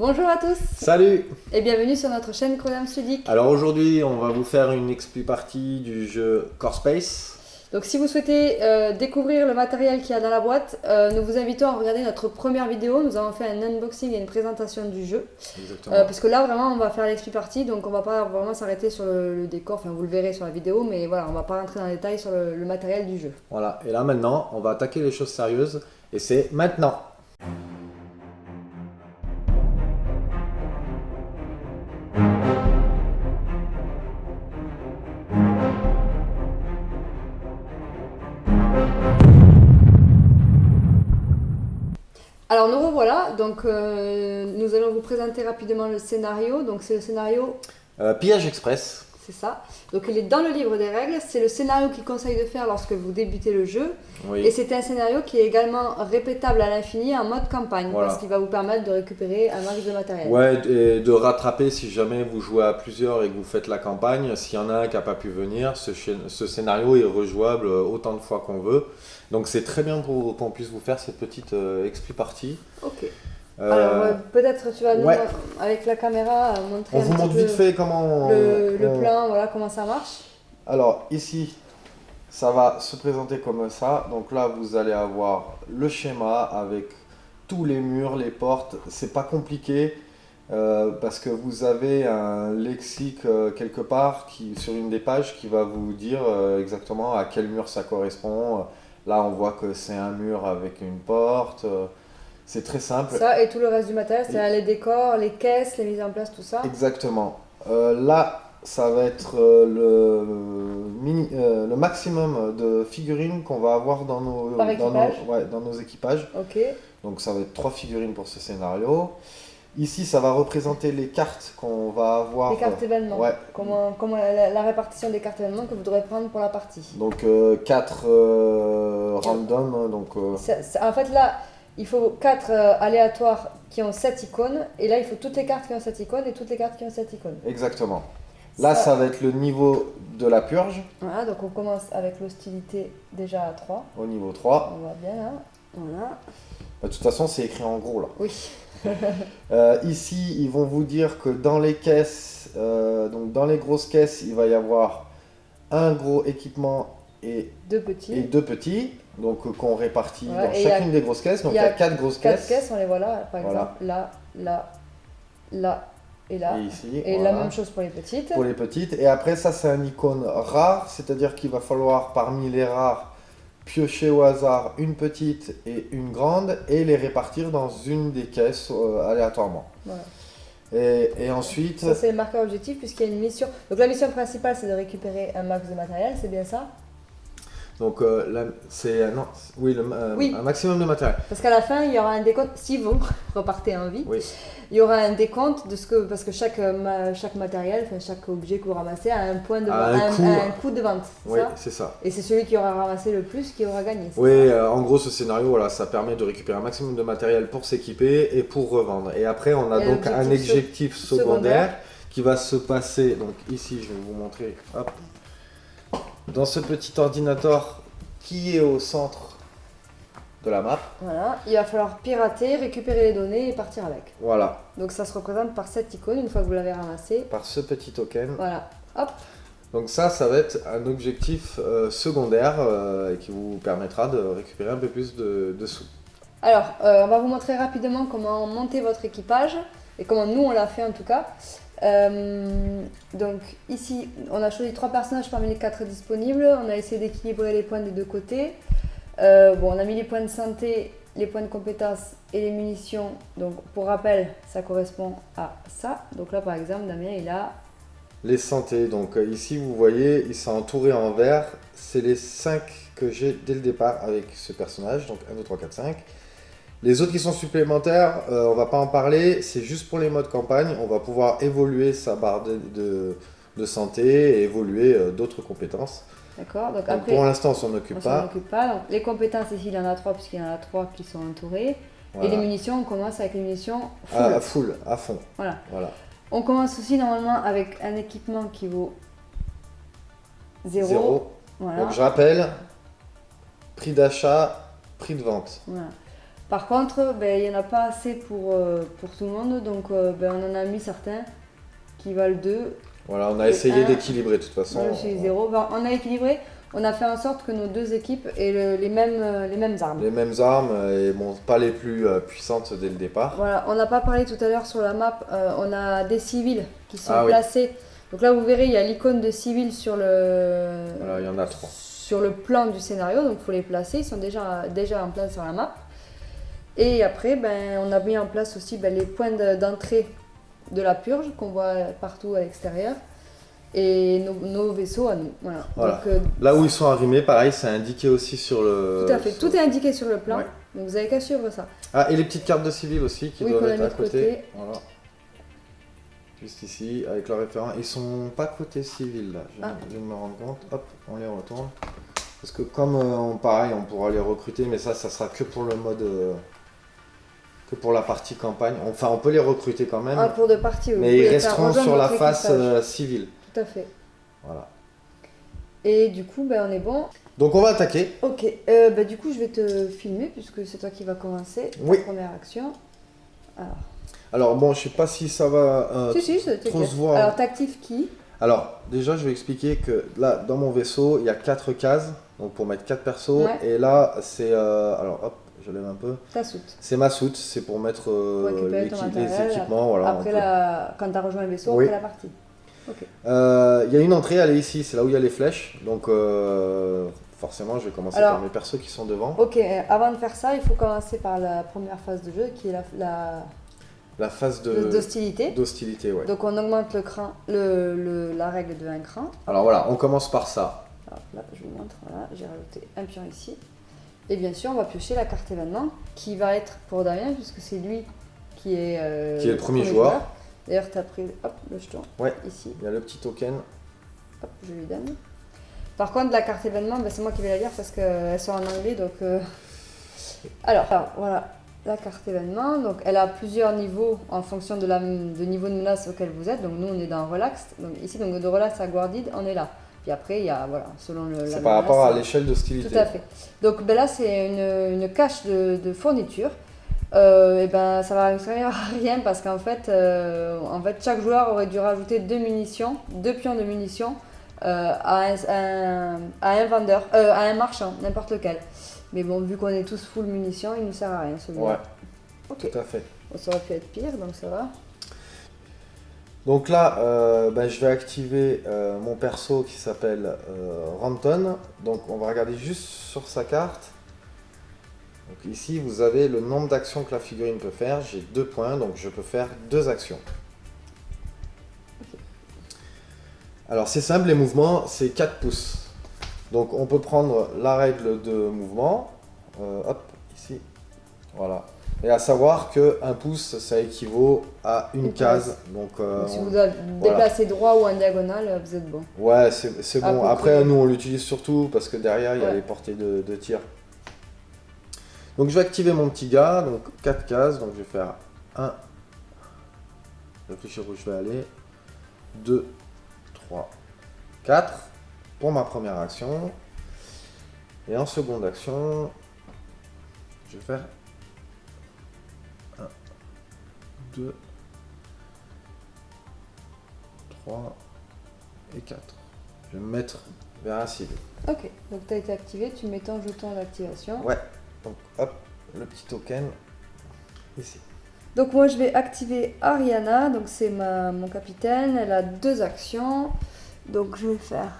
Bonjour à tous Salut! et bienvenue sur notre chaîne Codams Ludique. Alors aujourd'hui, on va vous faire une expli partie du jeu Core Space. Donc si vous souhaitez découvrir le matériel qu'il y a dans la boîte, nous vous invitons à regarder notre première vidéo. Nous avons fait un unboxing et une présentation du jeu. Exactement. Parce que là vraiment on va faire l'expli partie, donc on va pas vraiment s'arrêter sur le décor, enfin vous le verrez sur la vidéo, mais voilà, on va pas rentrer dans les détails sur le matériel du jeu. Voilà, et là maintenant, on va attaquer les choses sérieuses, et c'est maintenant! Alors nous revoilà, donc nous allons vous présenter rapidement le scénario. Donc c'est le scénario, Pillage Express. c'est ça. Donc il est dans le livre des règles, c'est le scénario qu'il conseille de faire lorsque vous débutez le jeu. Oui. Et c'est un scénario qui est également répétable à l'infini en mode campagne, Voilà. parce qu'il va vous permettre de récupérer un max de matériel. Ouais, et de rattraper si jamais vous jouez à plusieurs et que vous faites la campagne. S'il y en a un qui n'a pas pu venir, ce scénario est rejouable autant de fois qu'on veut. Donc c'est très bien pour qu'on puisse vous faire cette petite expli partie. Ok. Alors peut-être tu vas nous, ouais. avec la caméra montrer On un vous petit montre peu vite fait comment le plan, voilà comment ça marche. Alors ici, ça va se présenter comme ça. Donc là, vous allez avoir le schéma avec tous les murs, les portes. C'est pas compliqué parce que vous avez un lexique quelque part sur une des pages qui va vous dire exactement à quel mur ça correspond. Là, on voit que c'est un mur avec une porte. C'est très simple. Ça et tout le reste du matériel, c'est-à-dire les décors, les caisses, les mises en place, tout ça. Exactement. Là, ça va être le maximum de figurines qu'on va avoir dans nos équipages. Ok. Donc ça va être 3 figurines pour ce scénario. Ici, ça va représenter les cartes qu'on va avoir. Les cartes événements. Ouais. Comment la répartition des cartes événements que vous devrez prendre pour la partie. Donc 4 random. Donc, en fait là, il faut 4 aléatoires qui ont 7 icônes. Et là, il faut toutes les cartes qui ont 7 icônes et toutes les cartes qui ont 7 icônes. Exactement. Là, ça va être le niveau de la purge. Voilà, donc on commence avec l'hostilité déjà à 3. Au niveau 3. On voit bien là. Voilà. De toute façon, c'est écrit en gros là. Oui. Ici, ils vont vous dire que dans les caisses, donc dans les grosses caisses, il va y avoir un gros équipement et 2 petits. Et 2 petits, donc qu'on répartit voilà, dans chacune des grosses caisses. Donc il y a 4 grosses caisses. 4 caisses, on les voit là, par exemple, là, là, là et là. Et ici. Et voilà. la même chose pour les petites. Pour les petites. Et après, ça, c'est un icône rare, c'est-à-dire qu'il va falloir, parmi les rares, piocher au hasard une petite et une grande et les répartir dans une des caisses aléatoirement. Voilà. Et ensuite... Ça, c'est le marqueur objectif puisqu'il y a une mission. Donc la mission principale, c'est de récupérer un max de matériel, c'est bien ça? Donc c'est un maximum de matériel. Parce qu'à la fin, il y aura un décompte, si vous repartez en vie, Oui. il y aura un décompte de ce que, parce que chaque matériel, enfin chaque objet que vous ramassez a un point de un coût de vente. Oui, ça c'est ça. Et c'est celui qui aura ramassé le plus qui aura gagné. Oui, en gros, ce scénario, voilà, ça permet de récupérer un maximum de matériel pour s'équiper et pour revendre. Et après, on a donc un objectif secondaire qui va se passer. Donc ici, je vais vous montrer. Hop. Dans ce petit ordinateur qui est au centre de la map. Voilà, il va falloir pirater, récupérer les données et partir avec. Voilà. Donc ça se représente par cette icône une fois que vous l'avez ramassé. Par ce petit token. Voilà, hop. Donc ça va être un objectif secondaire qui vous permettra de récupérer un peu plus de sous. Alors, on va vous montrer rapidement comment monter votre équipage et comment nous on l'a fait en tout cas. Donc ici, on a choisi 3 personnages parmi les 4 disponibles. On a essayé d'équilibrer les points des deux côtés. On a mis les points de santé, les points de compétence et les munitions. Donc pour rappel, ça correspond à ça. Donc là par exemple, Damien il a... Les santé, donc ici vous voyez, ils sont entourés en vert. C'est les 5 que j'ai dès le départ avec ce personnage. Donc 1, 2, 3, 4, 5. Les autres qui sont supplémentaires, on va pas en parler, c'est juste pour les modes campagne. On va pouvoir évoluer sa barre de santé et évoluer d'autres compétences. D'accord. Donc après, pour l'instant, on s'en occupe pas. Donc, les compétences ici, il y en a 3 puisqu'il y en a 3 qui sont entourés. Voilà. Et les munitions, on commence avec les munitions full. À fond. Voilà. On commence aussi normalement avec un équipement qui vaut 0. Voilà. Donc je rappelle, prix d'achat, prix de vente. Voilà. Par contre, ben, il n'y en a pas assez pour tout le monde, donc ben, on en a mis certains qui valent 2. Voilà, on a essayé d'équilibrer de toute façon. Moi, je suis 0. Ben, on a équilibré, on a fait en sorte que nos deux équipes aient les mêmes armes. Les mêmes armes, et bon, pas les plus puissantes dès le départ. Voilà, on n'a pas parlé tout à l'heure sur la map, on a des civils qui sont Ah oui. placés. Donc là, vous verrez, il y a l'icône de civils sur le... Voilà, il y en a 3. Sur le plan du scénario, donc il faut les placer, ils sont déjà en place sur la map. Et après, ben, on a mis en place aussi ben, les points d'entrée de la purge qu'on voit partout à l'extérieur. Et nos vaisseaux à nous. Voilà. Voilà. Donc, là où ils sont arrimés, pareil, c'est indiqué aussi sur le... Tout à fait, tout est indiqué sur le plan. Ouais. Donc vous avez qu'à suivre ça. Ah, et les petites cartes de civils aussi qui Oui, doivent qu'on a être mis à de côté. côté. Voilà. Juste ici, avec leur référent. Ils sont pas côté civil là, je viens de me rendre compte. Hop, on les retourne. Parce que comme pareil, on pourra les recruter, mais ça sera que pour le mode... que pour la partie campagne. Enfin, on peut les recruter quand même. Un cours de partie, oui. Mais ils resteront sur la face civile. Tout à fait. Voilà. Et du coup, ben, on est bon. Donc on va attaquer. Ok, ben, du coup, je vais te filmer puisque c'est toi qui vas commencer. Oui. La première action. Alors bon, je sais pas si ça va Si, trop se voir. Alors, t'actives qui? Alors, déjà, je vais expliquer que là, dans mon vaisseau, il y a 4 cases, donc pour mettre 4 persos. Ouais. Et là, c'est... alors, hop, je lève un peu. Ta soute. C'est ma soute, c'est pour mettre récupérer ton les matériel, équipements. Voilà, Après, quand tu as rejoint le vaisseau, Oui. après la partie. Ok. Il y a une entrée, elle est ici, c'est là où il y a les flèches. Donc, forcément, je vais commencer Alors, par mes persos qui sont devant. Ok, avant de faire ça, il faut commencer par la première phase de jeu qui est La phase d'hostilité. d'hostilité, ouais. Donc on augmente le cran, la règle de un cran. Alors voilà, on commence par ça. Alors là, je vous montre, voilà, j'ai rajouté un pion ici. Et bien sûr, on va piocher la carte événement qui va être pour Damien puisque c'est lui qui est le premier joueur. D'ailleurs, tu as pris le jeton ici. Il y a le petit token. Hop, je lui donne. Par contre, la carte événement, ben, c'est moi qui vais la lire parce qu'elles sont en anglais. Donc, alors, voilà la carte événement. Donc, elle a plusieurs niveaux en fonction de niveau de menace auquel vous êtes. Donc, nous, on est dans Relaxed. Donc, ici, donc, de Relaxed à Guarded, on est là. Puis après, il y a, voilà, selon la c'est par rapport à l'échelle d'hostilité. Tout à fait. Donc, ben là, c'est une cache de fourniture. Et ben, ça va ne servir à rien parce qu'en fait, chaque joueur aurait dû rajouter 2 pions de munitions à un vendeur, à un marchand, n'importe lequel. Mais bon, vu qu'on est tous full munitions, il ne nous sert à rien celui-là. Ouais, ok. Tout à fait. Bon, ça aurait pu être pire, donc ça va. Donc là, je vais activer mon perso qui s'appelle Ranton. Donc on va regarder juste sur sa carte. Donc ici, vous avez le nombre d'actions que la figurine peut faire. J'ai 2 points, donc je peux faire 2 actions. Okay. Alors c'est simple, les mouvements, c'est 4 pouces. Donc on peut prendre la règle de mouvement. Hop, ici. Voilà. Et à savoir qu'un pouce, ça équivaut à une case. Donc si vous déplacez droit ou en diagonale, vous êtes bon. Ouais, c'est bon. Après, nous, on l'utilise surtout parce que derrière, il y a les portées de tir. Donc je vais activer mon petit gars, donc 4 cases, donc je vais faire 1, je réfléchis où je vais aller, 2, 3, 4 pour ma première action, et en seconde action, je vais faire 1, 2, 3 et 4. Je vais me mettre vers un cible. Ok, donc tu as été activé, tu mets ton jeton d'activation. Ouais. Donc hop, le petit token ici. Donc moi je vais activer Ariana, donc c'est mon capitaine, elle a 2 actions. Donc je vais faire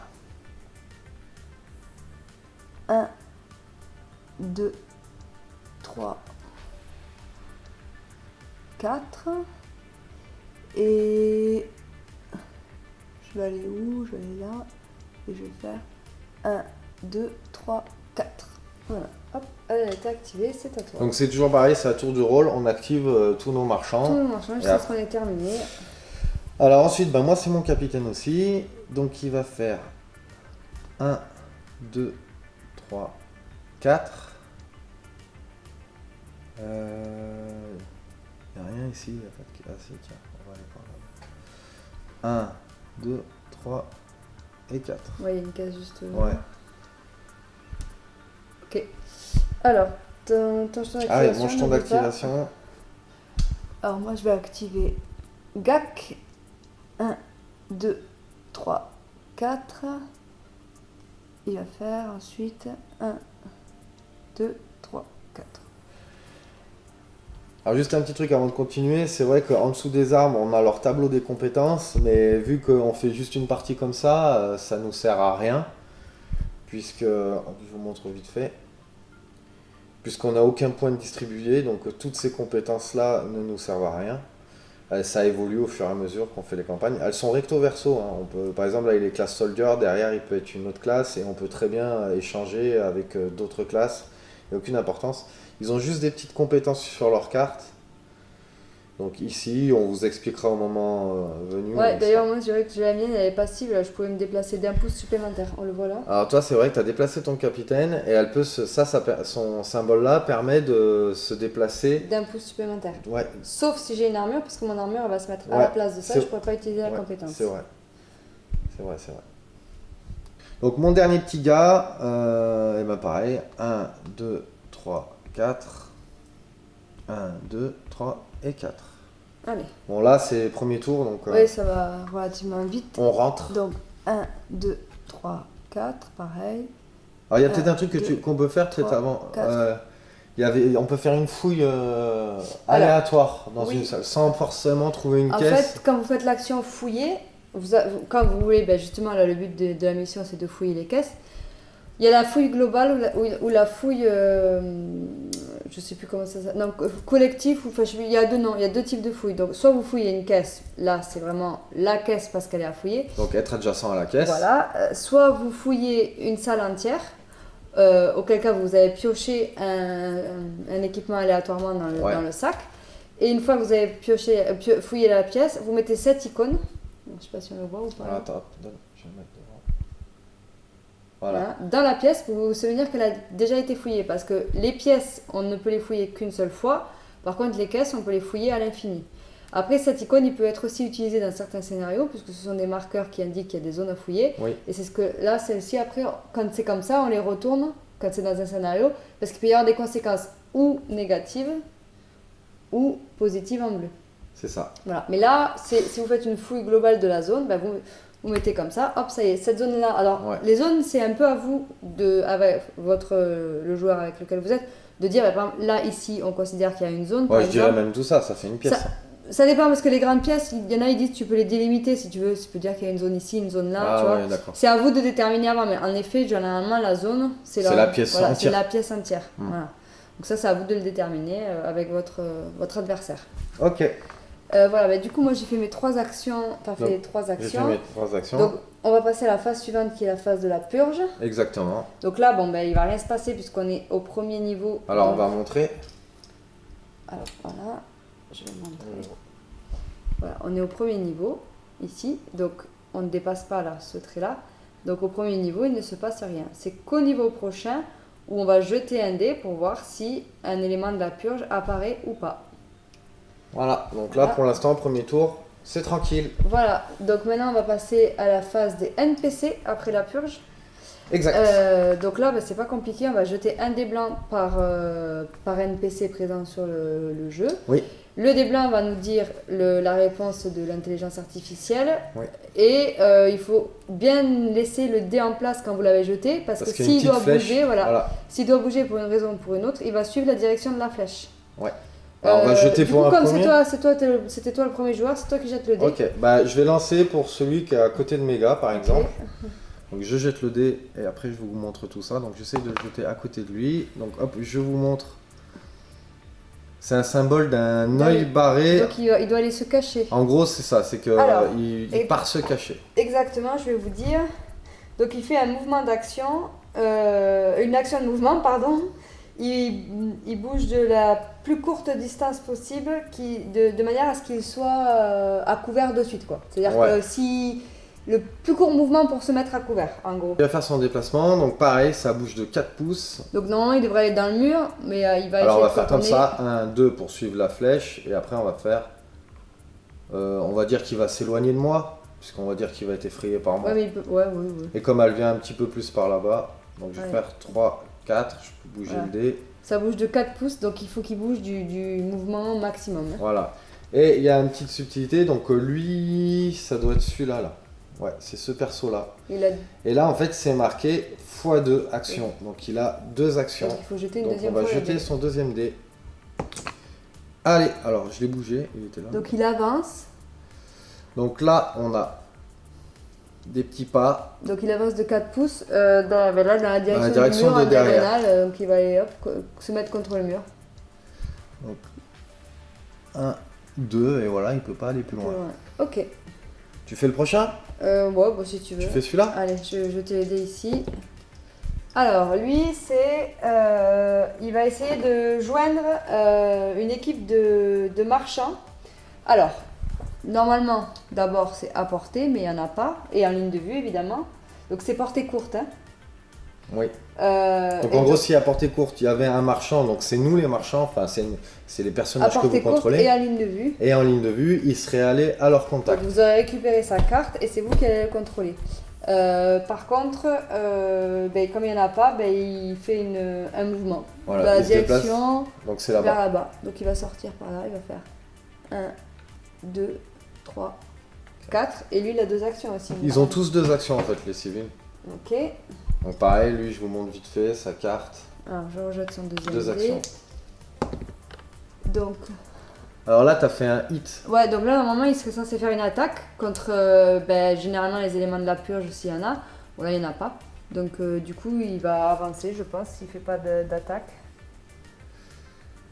1, 2, 3, 4. Et je vais aller où? Je vais aller là. Et je vais faire 1, 2, 3, 4. Voilà, hop, elle a été activée, c'est à toi. Donc c'est toujours pareil, c'est à tour du rôle, on active tous nos marchands. Tous nos marchands, jusqu'à ce qu'on ait terminé. Alors ensuite, moi c'est mon capitaine aussi, donc il va faire 1, 2, 3, 4. Il n'y a rien ici, en fait. Ah si, tiens, on va aller par là. 1, 2, 3 et 4. Ouais, il y a une case juste... Ouais. Ok. Alors, ton jeton d'activation. Ah oui, mon jeton n'oublie pas. d'activation. Alors moi je vais activer GAC. 1, 2, 3, 4. Il va faire ensuite 1, 2, 3, 4. Alors juste un petit truc avant de continuer, c'est vrai qu'en dessous des armes, on a leur tableau des compétences, mais vu qu'on fait juste une partie comme ça nous sert à rien, puisque, je vous montre vite fait, puisqu'on n'a aucun point de distribué, donc toutes ces compétences-là ne nous servent à rien. Ça évolue au fur et à mesure qu'on fait les campagnes. Elles sont recto-verso, hein. On peut, par exemple, avec les classes soldier, derrière il peut être une autre classe, et on peut très bien échanger avec d'autres classes, il n'y a aucune importance. Ils ont juste des petites compétences sur leur carte. Donc ici, on vous expliquera au moment venu. Ouais, d'ailleurs, moi, je dirais que j'ai la mienne, elle est passive, là, je pouvais me déplacer d'1 pouce supplémentaire. On le voit là. Alors toi, c'est vrai que tu as déplacé ton capitaine, et elle peut son symbole-là permet de se déplacer. D'1 pouce supplémentaire. Ouais, Sauf si j'ai une armure, parce que mon armure, elle va se mettre à Ouais, la place de ça, c'est- je pourrais pas utiliser la ouais, compétence. c'est vrai. C'est vrai, c'est vrai. Donc mon dernier petit gars, et ben pareil, 1, 2, 3, 4. 1, 2, 3 et 4. Allez. Bon là, c'est premier tour, donc Oui, ça va relativement vite. on rentre. Donc, 1, 2, 3, 4, pareil. Alors il y a peut-être un truc deux, qu'on peut faire très 3, avant. 4. On peut faire une fouille aléatoire dans oui. une salle, sans forcément trouver une En caisse. fait, quand vous faites l'action fouiller, quand vous voulez, ben justement, là, le but de la mission, c'est de fouiller les caisses. Il y a la fouille globale ou la fouille, je sais plus comment ça s'appelle, non, collectif, ou, enfin, je sais plus, il y a deux noms, il y a deux types de fouilles. Donc, soit vous fouillez une caisse, là, c'est vraiment la caisse parce qu'elle est à fouiller. Donc être adjacent à la caisse. Voilà. Soit vous fouillez une salle entière, auquel cas vous avez pioché un équipement aléatoirement dans le sac. Et une fois que vous avez fouillé la pièce, vous mettez 7 icônes. Je ne sais pas si on le voit ou pas. Alors, attends, je vais le mettre devant. Voilà. Dans la pièce, pour vous souvenir qu'elle a déjà été fouillée. Parce que les pièces, on ne peut les fouiller qu'une seule fois. Par contre, les caisses, on peut les fouiller à l'infini. Après, cette icône, il peut être aussi utilisé dans certains scénarios, puisque ce sont des marqueurs qui indiquent qu'il y a des zones à fouiller. Oui. Et c'est ce que là, celle-ci, après, quand c'est comme ça, on les retourne, quand c'est dans un scénario, parce qu'il peut y avoir des conséquences ou négatives ou positives en bleu. C'est ça. Voilà. Mais là, si vous faites une fouille globale de la zone, ben vous mettez comme ça, hop, ça y est, cette zone-là. Alors, les zones, c'est un peu à vous, avec le joueur avec lequel vous êtes, de dire, par exemple, là, ici, on considère qu'il y a une zone. Ouais, je dirais même tout ça, ça fait une pièce. Ça dépend, parce que les grandes pièces, il y en a, ils disent, tu peux les délimiter si tu veux. Tu peux dire qu'il y a une zone ici, une zone là, tu vois. Ouais, d'accord. C'est à vous de déterminer avant, mais en effet, généralement, la zone, c'est la pièce entière. C'est la pièce entière. Voilà. Donc ça, c'est à vous de le déterminer avec votre adversaire. Ok. Voilà, bah, du coup, moi j'ai fait mes 3 actions. T'as fait les 3 actions. J'ai fait mes 3 actions. Donc, on va passer à la phase suivante qui est la phase de la purge. Exactement. Donc là, bon, il va rien se passer puisqu'on est au premier niveau. Alors, donc... on va montrer. Alors, voilà, je vais montrer. Voilà, on est au premier niveau, ici. Donc, on ne dépasse pas là, ce trait-là. Donc, au premier niveau, il ne se passe rien. C'est qu'au niveau prochain où on va jeter un dé pour voir si un élément de la purge apparaît ou pas. Voilà, donc là pour l'instant, premier tour, c'est tranquille. Voilà, donc maintenant on va passer à la phase des NPC après la purge. Exact. Donc là, c'est pas compliqué, on va jeter un dé blanc par NPC présent sur le jeu. Oui. Le dé blanc va nous dire la réponse de l'intelligence artificielle. Oui. Et il faut bien laisser le dé en place quand vous l'avez jeté, parce que s'il doit bouger, s'il doit bouger pour une raison ou pour une autre, il va suivre la direction de la flèche. Ouais. Alors on va jeter pour un premier. C'était toi le premier joueur, c'est toi qui jettes le dé. Ok, je vais lancer pour celui qui est à côté de Méga par exemple. Donc je jette le dé et après je vous montre tout ça. Donc j'essaie de le jeter à côté de lui. Donc hop, je vous montre. C'est un symbole d'un œil barré. Donc il doit aller se cacher. En gros c'est ça, c'est que il part se cacher. Exactement, je vais vous dire. Donc il fait un mouvement d'action, une action de mouvement, pardon. Il bouge de la plus courte distance possible de manière à ce qu'il soit à couvert de suite, quoi. C'est-à-dire que si le plus court mouvement pour se mettre à couvert, en gros. Il va faire son déplacement, donc pareil, ça bouge de 4 pouces. Donc normalement il devrait aller dans le mur, mais il va Alors on va essayer faire comme ça, 1, 2 pour suivre la flèche, et après on va faire, on va dire qu'il va s'éloigner de moi, puisqu'on va dire qu'il va être effrayé par moi. Ouais, mais il peut... ouais. Et comme elle vient un petit peu plus par là-bas, donc je vais faire 3, 4, je peux bouger le dé. Ça bouge de 4 pouces, donc il faut qu'il bouge du mouvement maximum. Hein. Voilà. Et il y a une petite subtilité, donc lui, ça doit être celui-là, là. Ouais, c'est ce perso-là. Il a... Et là, en fait, c'est marqué x2 actions. Donc il a 2 actions. Donc il faut jeter une Donc deuxième on va fois. jeter son deuxième dé. Allez, alors je l'ai bougé, il était là. Donc il avance. Donc là, on a des petits pas. Donc il avance de 4 pouces dans la direction, du mur de en derrière. diagonale. Donc il va aller se mettre contre le mur. Donc 1, 2, et voilà, il peut pas aller plus loin. Ok. Tu fais le prochain? Ouais, bon, si tu veux. Tu fais celui-là? Allez, je vais jeter les dés ici. Alors, lui, il va essayer de joindre une équipe de marchands. Alors, normalement, d'abord, c'est à portée, mais il n'y en a pas. Et en ligne de vue, évidemment. Donc, c'est portée courte. Hein. Oui. Donc en gros, si à portée courte, il y avait un marchand, donc c'est nous les marchands, enfin c'est les personnages que vous contrôlez. Et en ligne de vue. Et en ligne de vue, il serait allé à leur contact. Donc vous aurez récupéré sa carte et c'est vous qui allez le contrôler. Par contre, comme il n'y en a pas, il fait un mouvement. Voilà, dans la il se déplace. direction Donc c'est vers là-bas. là-bas. Donc il va sortir par là, il va faire 1, 2, 3, 4. Et lui, il a 2 actions aussi. Ils ont tous 2 actions en fait, les civils. Ok. Donc pareil, lui, je vous montre vite fait sa carte. Alors je rejette son deuxième 2 dé. actions. Donc... Alors là, tu as fait un hit. Ouais, donc là, normalement, il serait censé faire une attaque contre généralement les éléments de la purge s'il y en a. Bon, là, il n'y en a pas. Donc, du coup, il va avancer, je pense, s'il ne fait pas d'attaque.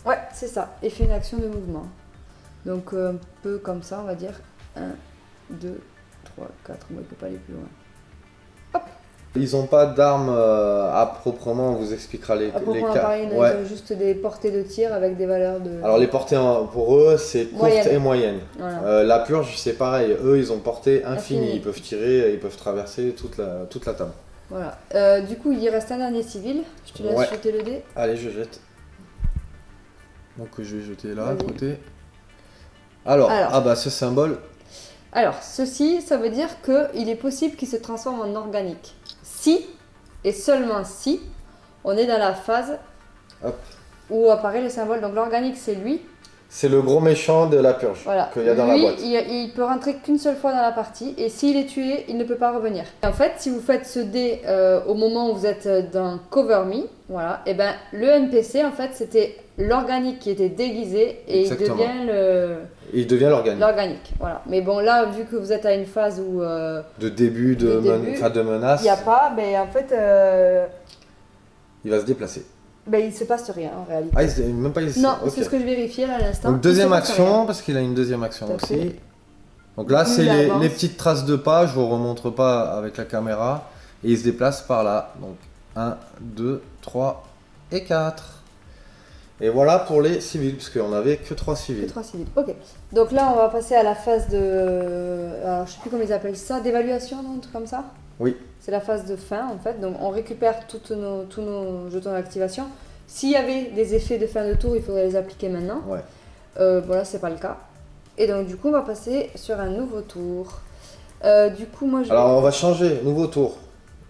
Ouais, c'est ça. Et fait une action de mouvement. Donc, un peu comme ça, on va dire. 1, 2, 3, 4. Moi, il ne peut pas aller plus loin. Ils n'ont pas d'armes à proprement, on vous expliquera les Après, on cas. pareil, ils ont juste des portées de tir avec des valeurs de... Alors les portées pour eux, c'est courte Moyenne. et moyenne. Voilà. La purge, c'est pareil. Eux, ils ont portée infinie. Infini. Ils peuvent tirer, ils peuvent traverser toute la table. Voilà. Du coup, il reste un dernier civil. Je te laisse jeter le dé. Allez, je jette. Donc je vais jeter là, à Vas-y. côté. Alors, ce symbole... Alors, ceci, ça veut dire qu'il est possible qu'il se transforme en organique. Si, et seulement si, on est dans la phase où apparaît le symbole. Donc l'organique, c'est lui. C'est le gros méchant de la purge qu'il y a dans la boîte. Il peut rentrer qu'une seule fois dans la partie, et s'il est tué, il ne peut pas revenir. En fait, si vous faites ce dé au moment où vous êtes dans Cover Me, voilà, et ben le NPC, en fait, c'était l'organique qui était déguisé, et Exactement. il devient Il devient l'organique. l'organique. Voilà. Mais bon, là, vu que vous êtes à une phase où... De début, de menace, il n'y a pas, mais en fait... il va se déplacer. il ne se passe rien en réalité. Ah, même pas ici. Non, Ok. c'est ce que je vérifiais là à l'instant. Donc deuxième action, parce qu'il a une deuxième action Tout à aussi. fait. Donc là, Plus c'est il avance. les petites traces de pas, je vous remontre pas avec la caméra. Et il se déplace par là. Donc 1, 2, 3 et 4. Et voilà pour les civils, parce qu'on n'avait que 3 civils. Que 3 civils. Ok. Donc là, on va passer à la phase de... Alors, je sais plus comment ils appellent ça, d'évaluation, non, un truc comme ça. Oui. C'est la phase de fin en fait. Donc on récupère tous nos jetons d'activation. S'il y avait des effets de fin de tour, il faudrait les appliquer maintenant. Ouais. Bon là, c'est pas le cas. Et donc du coup, on va passer sur un nouveau tour. Du coup, moi je... Alors on va changer, nouveau tour.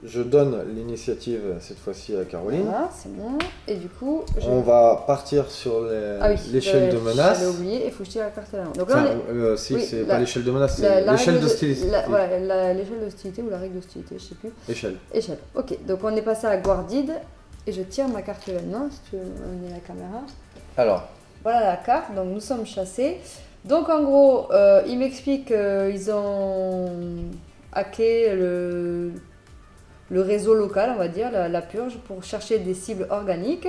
Je donne l'initiative cette fois-ci à Caroline. Voilà, c'est bon. Et du coup, On va partir sur l'échelle de menace. J'avais oublié, il faut que je tire la carte là. Donc Enfin, là, on est... si, oui, c'est la- pas l'échelle de menace, la c'est l'échelle règle de- d'hostilité. Voilà, l'échelle d'hostilité ou la règle d'hostilité, je sais plus. Échelle. Échelle. Ok, donc on est passé à Guardid. Et je tire ma carte événement, si tu veux amener la caméra. Alors, Voilà la carte, donc nous sommes chassés. Donc en gros, il m'explique qu'ils ont hacké le réseau local, on va dire, la purge, pour chercher des cibles organiques.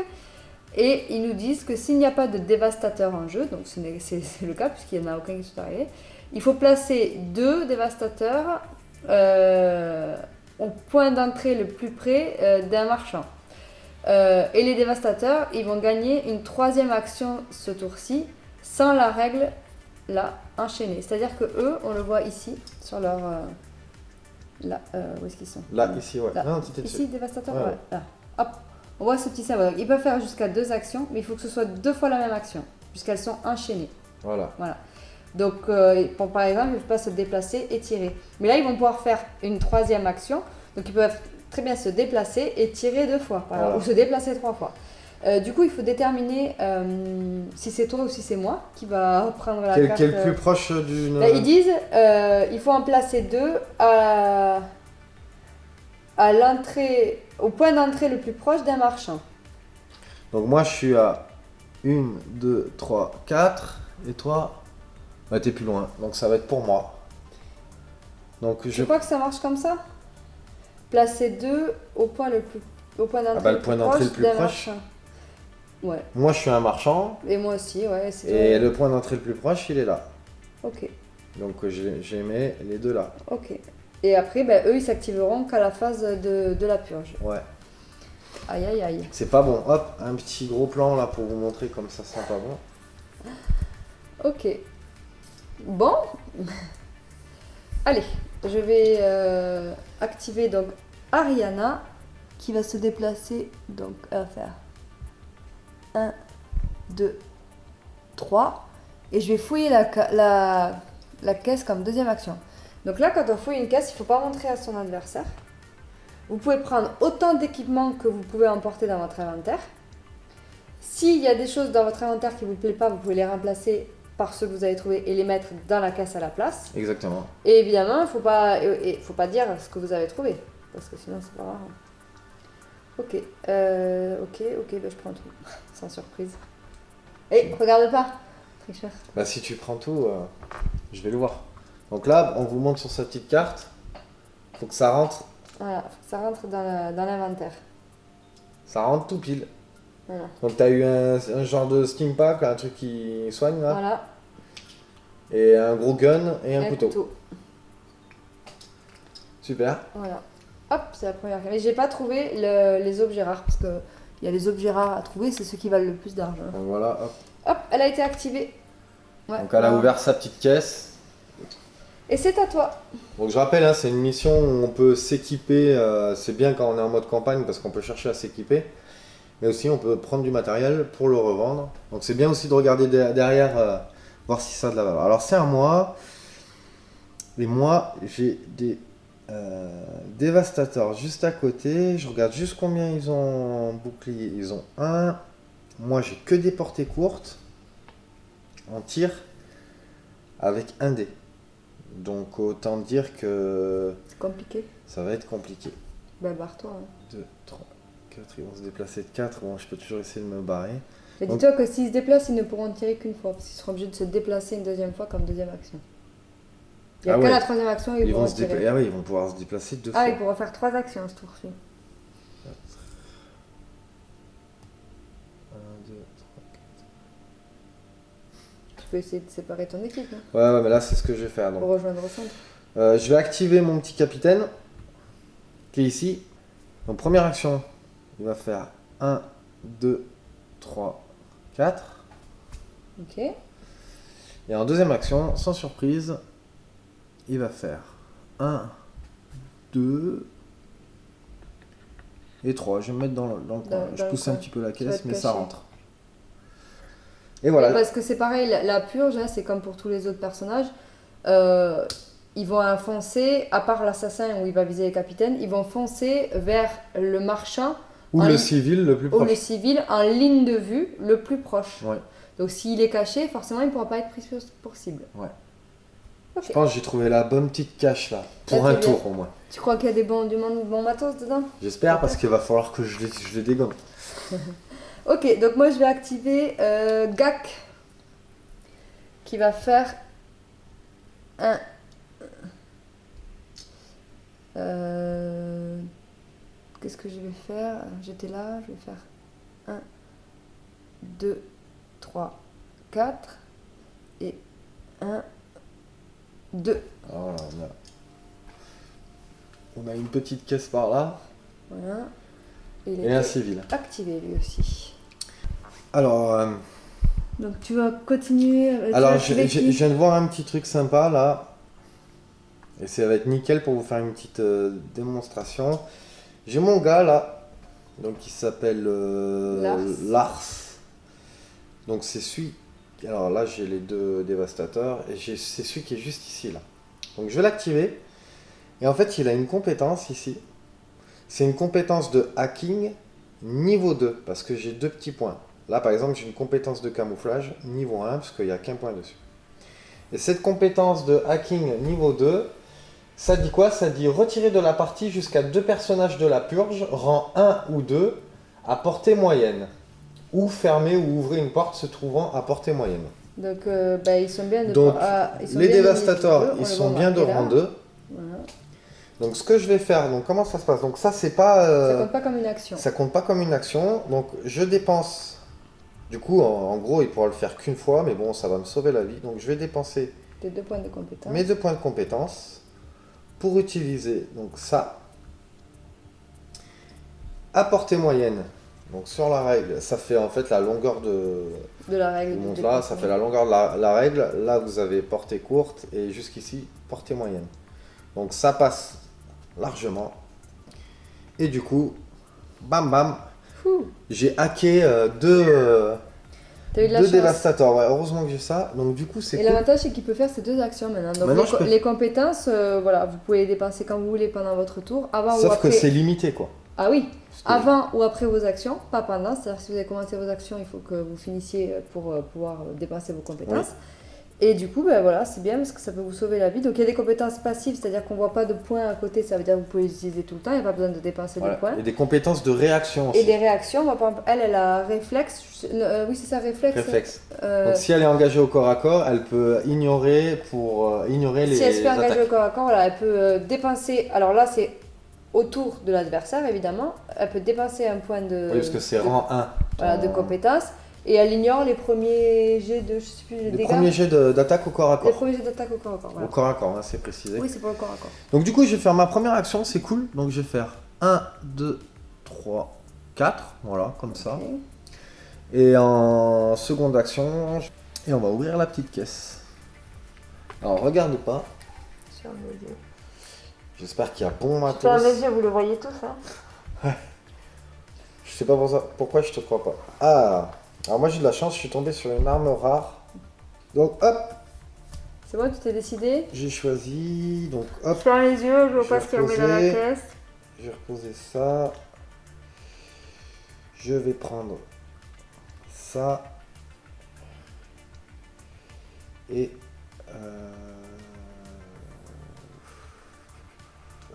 Et ils nous disent que s'il n'y a pas de dévastateur en jeu, donc c'est le cas puisqu'il n'y en a aucun qui sont arrivés, il faut placer 2 dévastateurs au point d'entrée le plus près d'un marchand. Et les dévastateurs, ils vont gagner une 3e action ce tour-ci sans la règle là enchaînée. C'est-à-dire que eux, on le voit ici sur leur là, où est-ce qu'ils sont? là, ici, ouais. Là. Non, c'était dessus. Ici, dévastateur, Ouais. ouais. Là. Hop, on voit ce petit symbole. Ils peuvent faire jusqu'à 2 actions, mais il faut que ce soit 2 fois la même action, puisqu'elles sont enchaînées. Voilà. Donc, par exemple, ils ne peuvent pas se déplacer et tirer. Mais là, ils vont pouvoir faire une 3e action. Donc, ils peuvent très bien se déplacer et tirer 2 fois, par exemple, ou se déplacer 3 fois. Du coup, il faut déterminer si c'est toi ou si c'est moi qui va prendre la carte. Qui est le plus proche d'une... Là, ils disent il faut en placer 2 à l'entrée, au point d'entrée le plus proche d'un marchand. Donc moi je suis à 1, 2, 3, 4. Et toi, bah, t'es plus loin. Donc ça va être pour moi. Donc Je crois que ça marche comme ça. Placer 2 au point d'entrée le point d'entrée le plus d'un proche. marchand. Ouais. Moi je suis un marchand. Et moi aussi, ouais. Et le point d'entrée le plus proche, il est là. Ok. Donc j'ai mis les deux là. Ok. Et après, ben, eux, ils s'activeront qu'à la phase de la purge. Ouais. Aïe, aïe, aïe. C'est pas bon. Hop, un petit gros plan là pour vous montrer comme ça sent pas bon. Ok. Bon. Allez, je vais activer donc Ariana qui va se déplacer. Donc, elle va faire 1, 2, 3. Et je vais fouiller la caisse comme deuxième action. Donc là, quand on fouille une caisse, il ne faut pas montrer à son adversaire. Vous pouvez prendre autant d'équipements que vous pouvez emporter dans votre inventaire. S'il y a des choses dans votre inventaire qui ne vous plaît pas, vous pouvez les remplacer par ceux que vous avez trouvés et les mettre dans la caisse à la place. Exactement. Et évidemment, il ne faut pas dire ce que vous avez trouvé, parce que sinon c'est pas marrant. Ok, ben je prends tout, sans surprise. Et regarde pas, tricheur. Bah si tu prends tout, je vais le voir. Donc là, on vous montre sur sa petite carte. Faut que ça rentre. Voilà, faut que ça rentre dans l'inventaire. Ça rentre tout pile. Voilà. Donc t'as eu un genre de steam pack, un truc qui soigne là. Voilà. Et un gros gun et un couteau. Super. Voilà. Hop, c'est la première. Mais j'ai pas trouvé les objets rares, parce que il y a les objets rares à trouver, c'est ceux qui valent le plus d'argent. Donc voilà, hop. Hop, elle a été activée. Ouais, Donc elle a ouvert sa petite caisse. Et c'est à toi. Donc je rappelle, hein, c'est une mission où on peut s'équiper, c'est bien quand on est en mode campagne parce qu'on peut chercher à s'équiper, mais aussi on peut prendre du matériel pour le revendre. Donc c'est bien aussi de regarder derrière, voir si ça a de la valeur. Alors c'est à moi, et moi j'ai des dévastateurs juste à côté, je regarde juste combien ils ont en bouclier, ils ont un, moi j'ai que des portées courtes, en tir, avec un dé. Donc autant dire que Compliqué. ça va être compliqué. Ben barre-toi. Hein. 2, 3, 4, ils vont se déplacer de 4. Bon, je peux toujours essayer de me barrer. Mais Donc, dis-toi que s'ils se déplacent, ils ne pourront tirer qu'une fois, parce qu'ils seront obligés de se déplacer une deuxième fois comme deuxième action. Il n'y a que la troisième action, ils vont pourront se tirer. déplacer. Ah oui, ils vont pouvoir se déplacer deux fois. Ah, ils pourront faire 3 actions ce tour-ci. 1, 2, 3, 4. Tu peux essayer de séparer ton équipe, non Ouais, mais là, c'est ce que je vais faire. Donc. Pour rejoindre au centre. Je vais activer mon petit capitaine, qui est ici. Donc, première action, il va faire 1, 2, 3, 4. Ok. Et en deuxième action, sans surprise, il va faire 1, 2 et 3. Je vais me mettre dans le coin. Je pousse un petit peu la caisse, mais ça rentre. Et voilà. Parce que c'est pareil, la purge, hein, c'est comme pour tous les autres personnages. Ils vont foncer, à part l'assassin où il va viser les capitaines, ils vont foncer vers le marchand. Ou le civil le plus proche. Ou le civil en ligne de vue le plus proche. Ouais. Donc s'il est caché, forcément il ne pourra pas être pris pour cible. Ouais. Okay. Je pense que j'ai trouvé la bonne petite cache là, pour un tour au moins. Tu crois qu'il y a du bon matos dedans? J'espère, parce qu'il va falloir que je les dégomme. Ok, donc moi je vais activer Gak, qui va faire un... Qu'est-ce que je vais faire? J'étais là, je vais faire 1, 2, 3, 4 et 1, 2. Alors, on a une petite caisse par là. Voilà. Et un civil. Activé lui aussi. Alors, donc tu vas continuer. Alors je viens de voir un petit truc sympa là. Et ça va être nickel pour vous faire une petite démonstration. J'ai mon gars là. Donc il s'appelle Lars. Donc c'est celui. Alors là j'ai les deux dévastateurs. Et c'est celui qui est juste ici là. Donc je vais l'activer. Et en fait il a une compétence ici. C'est une compétence de hacking niveau 2, parce que j'ai 2 petits points. Là, par exemple, j'ai une compétence de camouflage niveau 1, parce qu'il n'y a qu'un point dessus. Et cette compétence de hacking niveau 2, ça dit quoi? Ça dit retirer de la partie jusqu'à 2 personnages de la purge, rang 1 ou 2, à portée moyenne. Ou fermer ou ouvrir une porte se trouvant à portée moyenne. Donc, ils sont bien de Donc, ils sont les bien de dévastateurs, niveau 2, ils on le sont voit bien de marqué là. rang 2. Voilà. Donc, ce que je vais faire, donc comment ça se passe? Donc, ça, c'est pas. Ça compte pas comme une action. Ça compte pas comme une action. Donc, je dépense. Du coup, en gros, il pourra le faire qu'une fois, mais bon, ça va me sauver la vie. Donc, je vais dépenser Tes 2 points de compétence. mes 2 points de compétence pour utiliser donc ça à portée moyenne. Donc, sur la règle, ça fait en fait la longueur de. De la règle. Je du monte décompte. là, ça fait la longueur de la règle. Là, vous avez portée courte et jusqu'ici, portée moyenne. Donc, ça passe largement. Et du coup, bam bam, Fou. j'ai hacké deux T'as eu de la chance. dévastateurs. Ouais, heureusement que j'ai ça. Donc, du coup, c'est Et cool. l'avantage, c'est qu'il peut faire ces 2 actions maintenant. Donc, Maintenant, je peux- les compétences, voilà, vous pouvez les dépenser quand vous voulez pendant votre tour, avant ou Sauf après. que c'est limité, quoi. Ah oui, Parce que- avant ou après vos actions, pas pendant. C'est-à-dire que si vous avez commencé vos actions, il faut que vous finissiez pour pouvoir dépenser vos compétences. Et du coup, voilà, c'est bien parce que ça peut vous sauver la vie. Donc il y a des compétences passives, c'est-à-dire qu'on voit pas de points à côté, ça veut dire que vous pouvez les utiliser tout le temps, il n'y a pas besoin de dépenser Voilà. des points. Et des compétences de réaction aussi. Et des réactions, moi, par exemple, elle a réflexe. Oui, c'est ça, réflexe. Réflexe. Euh, Donc, si elle est engagée au corps à corps, elle peut ignorer ignorer les si elle se fait engager au attaques. corps à corps, voilà, elle peut dépenser. Alors là, c'est autour de l'adversaire, évidemment. Elle peut dépenser un point de. Oui, parce que c'est rang 1. Voilà, de compétences. Et elle ignore les premiers jets de. Je sais plus, les Les dégâts. premiers jets d'attaque au corps à Les corps. premiers jets d'attaque au corps à corps. Au Voilà. corps à corps, hein, c'est précisé. Oui, c'est pour le corps à corps. Donc du coup, je vais faire ma première action, c'est cool. Donc je vais faire 1, 2, 3, 4. Voilà, comme ça. Ok. Et en seconde action, et on va ouvrir la petite caisse. Alors regarde pas. Ferme les yeux. J'espère qu'il y a bon matos. Ferme les yeux, vous le voyez tous, hein. Je sais pas pourquoi je te crois pas. Ah, alors moi j'ai de la chance, je suis tombé sur une arme rare. Donc hop, C'est bon, tu t'es décidé? j'ai choisi. Donc hop, Ferme les yeux, je vois Je pas vais ce qu'il y a dans la reposer. caisse. je vais reposer ça. Je vais prendre ça. Et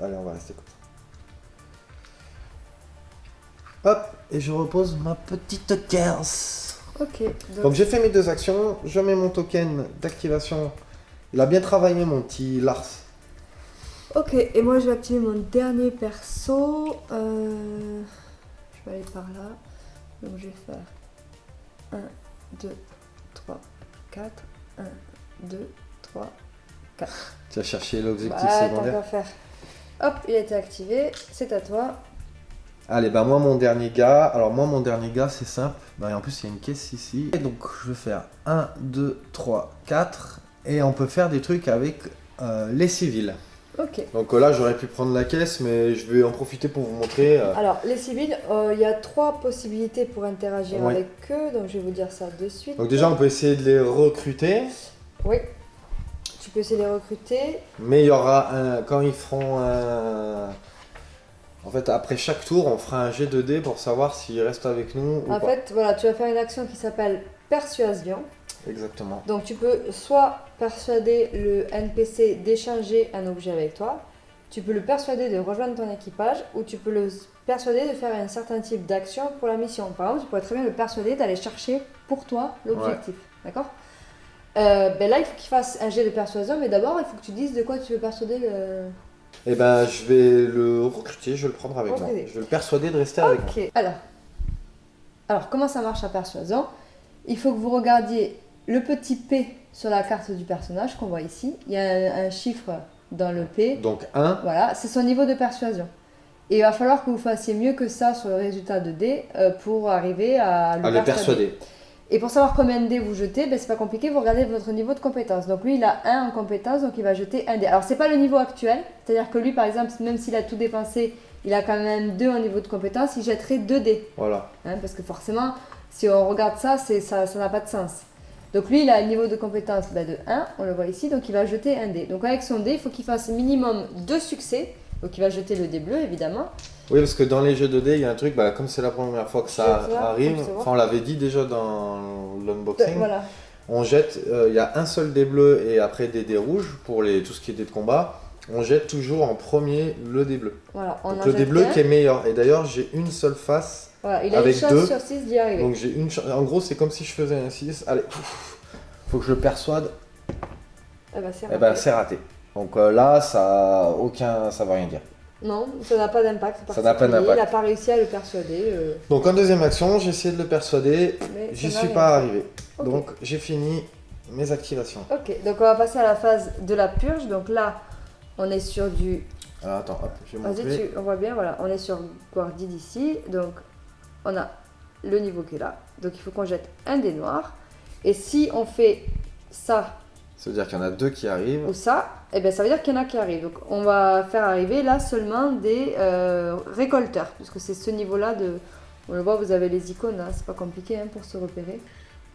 allez, on va rester comme ça. Hop, et je repose ma petite caisse. Ok. Donc j'ai fait mes 2 actions, je mets mon token d'activation. Il a bien travaillé mon petit Lars. Ok, et moi je vais activer mon dernier perso. Je vais aller par là. Donc je vais faire 1, 2, 3, 4. 1, 2, 3, 4. Tu as cherché l'objectif Bah, tant secondaire. qu'à faire. Hop, il a été activé. C'est à toi. Allez, bah moi mon dernier gars, c'est simple. Bah, et en plus il y a une caisse ici. Et donc je vais faire 1, 2, 3, 4. Et on peut faire des trucs avec les civils. Ok. Donc là j'aurais pu prendre la caisse, mais je vais en profiter pour vous montrer. Alors, les civils, il y a 3 possibilités pour interagir Oui. avec eux. Donc, je vais vous dire ça de suite. Donc déjà on peut essayer de les recruter. Oui. Tu peux essayer de les recruter. Mais il y aura quand ils feront un. En fait, après chaque tour, on fera un jet de dés pour savoir s'ils restent avec nous ou En pas. fait, voilà, tu vas faire une action qui s'appelle persuasion. Exactement. Donc tu peux soit persuader le NPC d'échanger un objet avec toi, tu peux le persuader de rejoindre ton équipage, ou tu peux le persuader de faire un certain type d'action pour la mission. Par exemple, tu pourrais très bien le persuader d'aller chercher pour toi l'objectif. D'accord là, il faut qu'il fasse un jet de persuasion, mais d'abord, il faut que tu dises de quoi tu veux persuader le... Eh ben, je vais le recruter, je vais le prendre avec moi. Recruter. Je vais le persuader de rester avec moi. Ok, alors, comment ça marche la persuasion? Il faut que vous regardiez le petit P sur la carte du personnage qu'on voit ici. Il y a un chiffre dans le P. Donc 1, Voilà, c'est son niveau de persuasion. Et il va falloir que vous fassiez mieux que ça sur le résultat de dés pour arriver à à le persuader. Et pour savoir combien de dés vous jetez, ben, c'est pas compliqué, vous regardez votre niveau de compétence. Donc lui, il a 1 en compétence, donc il va jeter 1 dé. Alors c'est pas le niveau actuel, c'est-à-dire que lui, par exemple, même s'il a tout dépensé, il a quand même 2 en niveau de compétence, il jetterait 2 dés. Voilà. Hein, parce que forcément, si on regarde ça, ça n'a pas de sens. Donc lui, il a un niveau de compétence de 1, on le voit ici, donc il va jeter un dé. Donc avec son dé, il faut qu'il fasse minimum 2 succès. Donc il va jeter le dé bleu, évidemment. Oui, parce que dans les jeux de dés, il y a un truc, comme c'est la première fois que ça arrive, on l'avait dit déjà dans l'unboxing, Voilà. on jette, il y a un seul dé bleu et après des dés rouges pour tout ce qui est dés de combat. On jette toujours en premier le dé bleu. Voilà, donc le dé bleu qui est meilleur. Et d'ailleurs, j'ai une seule face. Voilà, il a avec une chance deux. Sur 6 d'y arriver. Donc j'ai une en gros, c'est comme si je faisais un 6. Allez, faut que je le persuade. C'est raté. Donc là, ça va rien dire. Non, ça n'a pas d'impact. Ça n'a pas d'impact. Il n'a pas réussi à le persuader. Donc en deuxième action, j'ai essayé de le persuader. J'y suis pas arrivé. Okay. Donc j'ai fini mes activations. Ok, donc on va passer à la phase de la purge. Donc là, on est sur du... Alors attends, hop, je vais montrer. Vas-y, on voit bien, voilà. On est sur Guardid ici. Donc on a le niveau qui est là. Donc il faut qu'on jette un dé noir. Et si on fait ça... Ça veut dire qu'il y en a deux qui arrivent. Ou ça, eh bien ça veut dire qu'il y en a qui arrivent. Donc on va faire arriver là seulement des récolteurs. Puisque c'est ce niveau-là de... On le voit, vous avez les icônes là. C'est pas compliqué pour se repérer.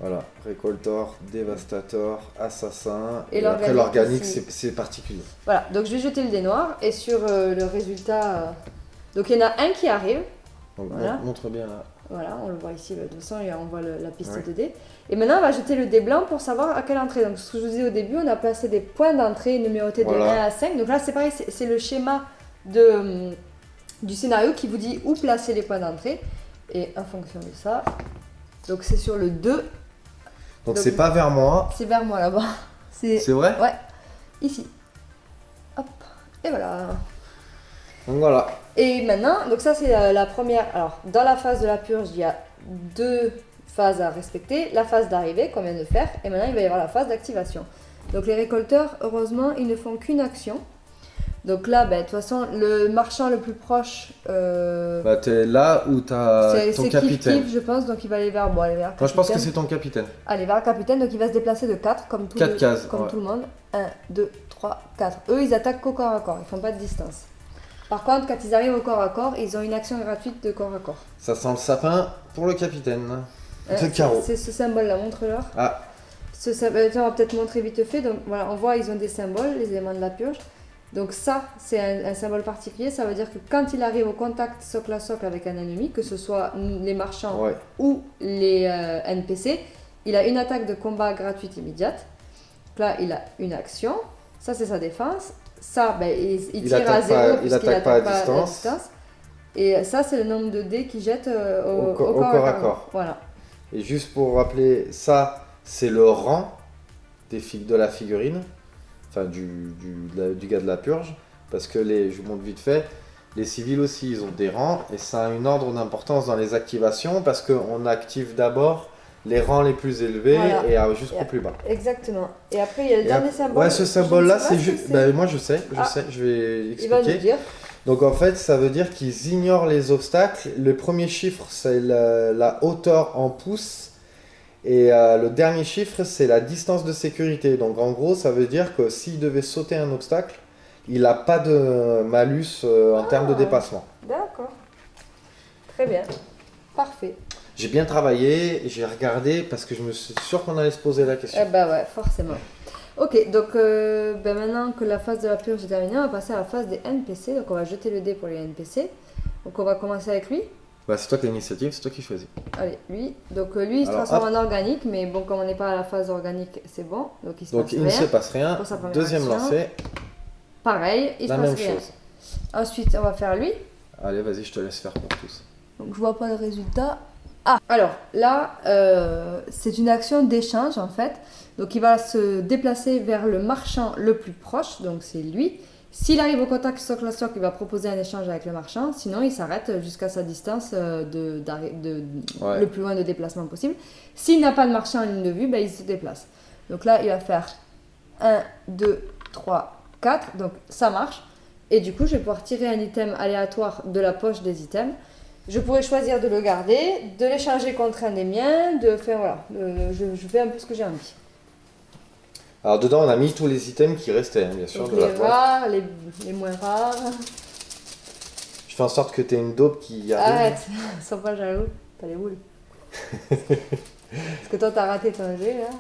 Voilà, récolteur, dévastateur, assassin, et après l'organique c'est particulier. Voilà, donc je vais jeter le dé noir et sur le résultat, donc il y en a un qui arrive. Donc voilà. Montre bien là. Voilà, on le voit ici, de toute façon on voit la piste de dés. Et maintenant on va jeter le dé blanc pour savoir à quelle entrée. Donc ce que je vous disais au début, on a placé des points d'entrée numérotés de 1 à 5. Donc là c'est pareil, c'est le schéma du scénario qui vous dit où placer les points d'entrée. Et en fonction de ça, donc c'est sur le 2. Donc c'est pas vers moi. C'est vers moi là-bas. C'est vrai? Ouais. Ici. Hop. Et voilà. Donc voilà. Et maintenant, donc ça c'est la première. Alors dans la phase de la purge, il y a 2 phases à respecter. La phase d'arrivée qu'on vient de faire. Et maintenant il va y avoir la phase d'activation. Donc les récolteurs, heureusement, ils ne font qu'une action. Donc là, de toute façon, le marchand le plus proche... t'es là où t'as ton capitaine. C'est je pense, donc il va aller vers... Bon, aller vers moi, je pense que c'est ton capitaine. Allez, vers le capitaine, donc il va se déplacer de 4, comme tout, 4 cases, comme tout le monde. 1, 2, 3, 4. Eux, ils attaquent qu'au corps à corps, ils font pas de distance. Par contre, quand ils arrivent au corps à corps, ils ont une action gratuite de corps à corps. Ça sent le sapin pour le capitaine. De carreau. C'est ce symbole-là, montre-leur. Ah. On va peut-être montrer vite fait. Donc voilà, on voit, ils ont des symboles, les éléments de la purge. Donc ça, c'est un symbole particulier. Ça veut dire que quand il arrive au contact socle à socle avec un ennemi, que ce soit les marchands ou les NPC, il a une attaque de combat gratuite immédiate. Donc là, il a une action. Ça, c'est sa défense. Ça, il tire à 0 il n'attaque pas à distance. Et ça, c'est le nombre de dés qu'il jette au corps à corps. Voilà. Et juste pour rappeler, ça, c'est le rang de la figurine. Enfin, du gars de la purge, parce que je vous montre vite fait, les civils aussi, ils ont des rangs, et ça a une ordre d'importance dans les activations, parce qu'on active d'abord les rangs les plus élevés et jusqu'au plus bas. Exactement. Et après, il y a le dernier symbole. Ouais, ce symbole-là, c'est juste... moi, je sais, je vais expliquer. Il va nous dire. Donc, en fait, ça veut dire qu'ils ignorent les obstacles. Le premier chiffre, c'est la hauteur en pouces. Et le dernier chiffre, c'est la distance de sécurité. Donc en gros, ça veut dire que s'il devait sauter un obstacle, il n'a pas de malus en termes de dépassement. D'accord. Très bien. Parfait. J'ai bien travaillé, j'ai regardé parce que je me suis sûr qu'on allait se poser la question. Ouais, forcément. Ok, donc maintenant que la phase de la purge est terminée, on va passer à la phase des NPC. Donc on va jeter le dé pour les NPC. Donc on va commencer avec lui. C'est toi qui as l'initiative, c'est toi qui choisis. Allez, lui. Donc lui, il se transforme en organique, mais bon, comme on n'est pas à la phase organique, c'est bon. Donc il ne se passe rien. Deuxième lancé. Pareil, il se passe rien. Chose. Ensuite, on va faire lui. Allez, vas-y, je te laisse faire pour tous. Donc je vois pas le résultat. Ah, alors là, c'est une action d'échange en fait. Donc il va se déplacer vers le marchand le plus proche, donc c'est lui. S'il arrive au contact socle à socle, il va proposer un échange avec le marchand. Sinon, il s'arrête jusqu'à sa distance le plus loin de déplacement possible. S'il n'a pas de marchand en ligne de vue, il se déplace. Donc là, il va faire 1, 2, 3, 4. Donc ça marche. Et du coup, je vais pouvoir tirer un item aléatoire de la poche des items. Je pourrais choisir de le garder, de l'échanger contre un des miens, de faire voilà. Je fais un peu ce que j'ai envie. Alors dedans, on a mis tous les items qui restaient, bien sûr. Donc les rares, les moins rares. Je fais en sorte que tu aies une dope qui arrive. Arrête, sois pas jaloux, t'as les boules. Parce que toi, t'as raté ton jet, là.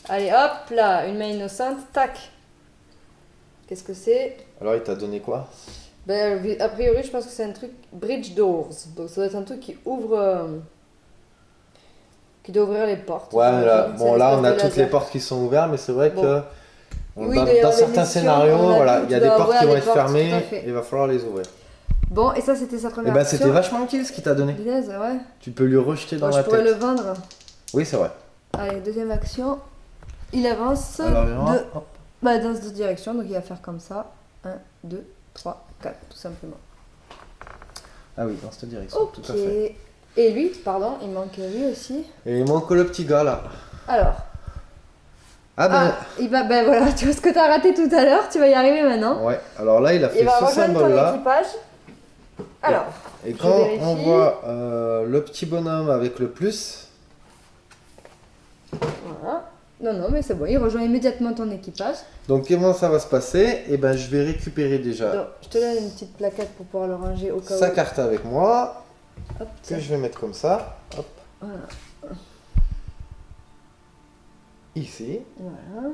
Allez, hop, là, une main innocente, tac. Qu'est-ce que c'est? Alors, il t'a donné quoi? Ben, a priori, je pense que c'est un truc Bridge Doors. Donc ça doit être un truc qui ouvre... qui doit ouvrir les portes. Ouais, là, j'imagine. C'est bon, une là, espèce on a de toutes laser. les portes qui sont ouvertes, mais c'est vrai Bon. que Oui, il doit y dans avoir des certains missions, scénarios, on a voilà, vu, il y a tu des dois portes qui ouvrir vont les être portes, fermées tout à fait. et il va falloir les ouvrir. Bon, et ça, c'était sa Et première ben, c'était action. vachement utile ce qu'il t'a donné. Punaise, ouais. Tu peux lui rejeter dans Bon, la je pourrais tête. le vendre. Oui, c'est vrai. Allez, deuxième action. Il avance Alors, il y aura- de... hop. bah, dans cette direction, donc il va faire comme ça. 1, 2, 3, 4, tout simplement. Ah oui, dans cette direction, Ok. tout à fait. Et lui, pardon, il manque lui aussi. Et il manque le petit gars là. Alors, Ah ben. il va, ben voilà, tu vois ce que t'as raté tout à l'heure, tu vas y arriver maintenant. Ouais, alors là, il a fait Il va ce rejoindre ton symbole-là. équipage. Alors, Et je quand vérifie. on voit le petit bonhomme avec le plus, Voilà. Non, mais c'est bon, il rejoint immédiatement ton équipage. donc comment ça va se passer? Et ben, je vais récupérer déjà Donc, je te donne une petite plaquette pour pouvoir le ranger au cas sa où. carte avec moi, Hop, que tiens. je vais mettre comme ça. Hop, Voilà. ici. Voilà.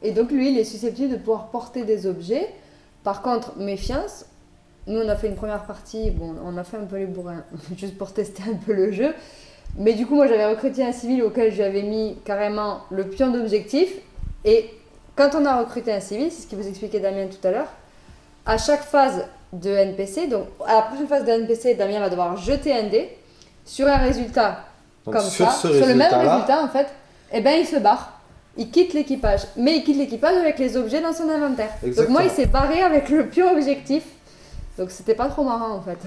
Et donc lui, il est susceptible de pouvoir porter des objets. Par contre, méfiance. Nous, on a fait une première partie, bon, on a fait un peu les bourrins, juste pour tester un peu le jeu. Mais du coup, moi, j'avais recruté un civil auquel j'avais mis carrément le pion d'objectif. Et quand on a recruté un civil, c'est ce que vous expliquait Damien tout à l'heure, à chaque phase de NPC, donc à la prochaine phase de NPC, Damien va devoir jeter un dé sur un résultat Donc comme sur ça, ce sur le même résultat-là- résultat en fait, et ben il se barre. Il quitte l'équipage, mais il quitte l'équipage avec les objets dans son inventaire. Donc Exactement. moi il s'est barré avec le pion objectif. Donc c'était pas trop marrant en fait.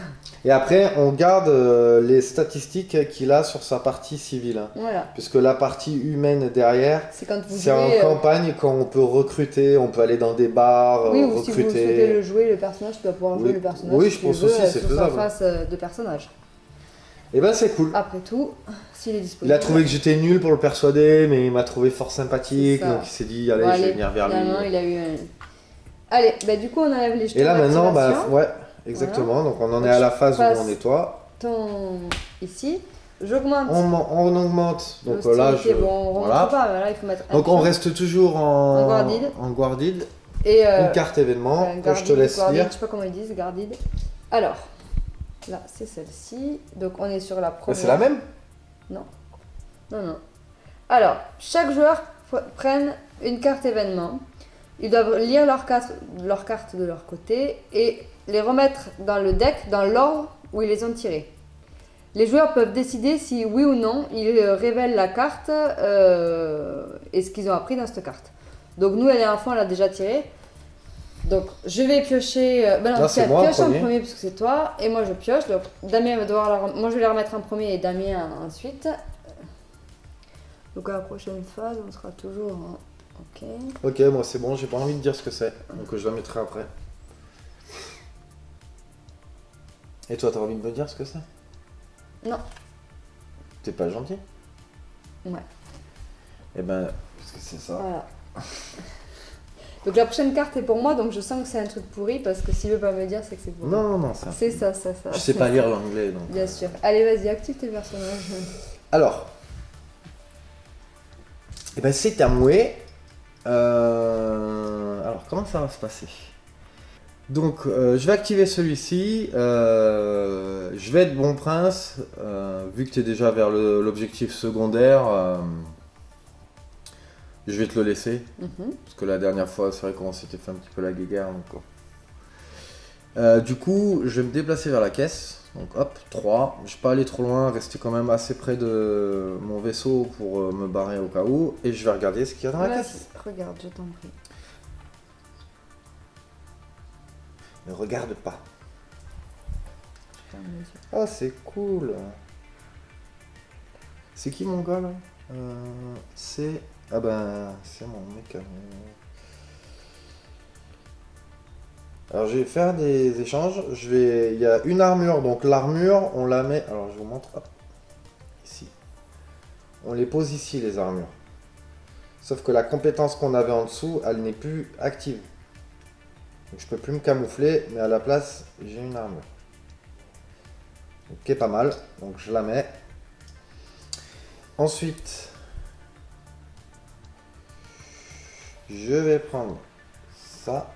Et après, on garde les statistiques qu'il a sur sa partie civile. Hein. Voilà. Puisque la partie humaine derrière, C'est quand vous c'est en jouez. campagne quand on peut recruter, on peut aller dans des bars, Oui, ou si vous souhaitez recruter. le jouer, le personnage, tu vas pouvoir jouer Oui. le personnage Oui, si je tu pense veux, aussi, c'est sur sa faisable. face de personnage. Et ben c'est cool. Après tout, s'il est Il disponible. a trouvé que j'étais nul pour le persuader, mais il m'a trouvé fort sympathique, C'est ça. donc il s'est dit, allez, Bon, je vais venir vers lui. finalement, il a eu un... Allez, bah du coup on enlève les jetons Et là maintenant, bah, d'activation. ouais, exactement, donc on en Donc, est à la je phase où passe on nettoie. Ton... Ici, j'augmente On augmente, donc là, l'hostilité. Bon, on remonte voilà. pas, mais là il faut mettre un Donc on pion. reste toujours En guarded. en guarded. Et Une carte événement que je te laisse lire. Je sais pas comment ils disent, guarded. Alors, là c'est celle-ci. Donc on est sur la Bah, première. c'est la même? Non. Alors, chaque joueur prenne une carte événement. Ils doivent lire leurs cartes de leur côté et les remettre dans le deck dans l'ordre où ils les ont tirées. Les joueurs peuvent décider si oui ou non ils révèlent la carte et ce qu'ils ont appris dans cette carte. Donc nous, la dernière fois, on l'a déjà tiré. Donc je vais piocher. Ben non, Là, c'est tiens, moi en pioche en premier. premier parce que c'est toi et moi je pioche. Donc Damien va devoir moi je vais la remettre en premier et Damien ensuite. Donc à la prochaine phase, on sera toujours en... Ok. Ok, moi c'est bon, j'ai pas envie de dire ce que c'est, donc je la mettrai après. Et toi, t'as envie de me dire ce que c'est? Non. T'es pas gentil? Ouais. Eh ben, parce que c'est ça. Voilà. Donc la prochaine carte est pour moi, donc je sens que c'est un truc pourri parce que s'il veut pas me dire, c'est que c'est pourri. Non, ça. C'est ça. Je sais pas lire l'anglais, donc. Bien sûr. Allez, vas-y, active tes personnages. Alors. Eh ben, c'est à moi. Alors, comment ça va se passer? Donc, je vais activer celui-ci. Je vais être bon prince. Vu que tu es déjà vers l'objectif secondaire, je vais te le laisser. Parce que la dernière fois, c'est vrai qu'on s'était fait un petit peu la guéguerre. Donc, du coup, je vais me déplacer vers la caisse. Donc hop, 3. Je ne vais pas aller trop loin, rester quand même assez près de mon vaisseau pour me barrer au cas où. Et je vais regarder ce qu'il y a dans la caisse. Regarde, je t'en prie. Ne regarde pas. Je ferme les yeux. Ah, c'est cool. C'est qui mon gars là? C'est... Ah ben, c'est mon mec. Alors je vais faire des échanges. Il y a une armure, donc l'armure, on la met. Alors je vous montre. Hop. Ici. On les pose ici les armures. Sauf que la compétence qu'on avait en dessous, elle n'est plus active. Donc je peux plus me camoufler, mais à la place, j'ai une armure. Ok, pas mal. Donc je la mets. Ensuite, je vais prendre ça.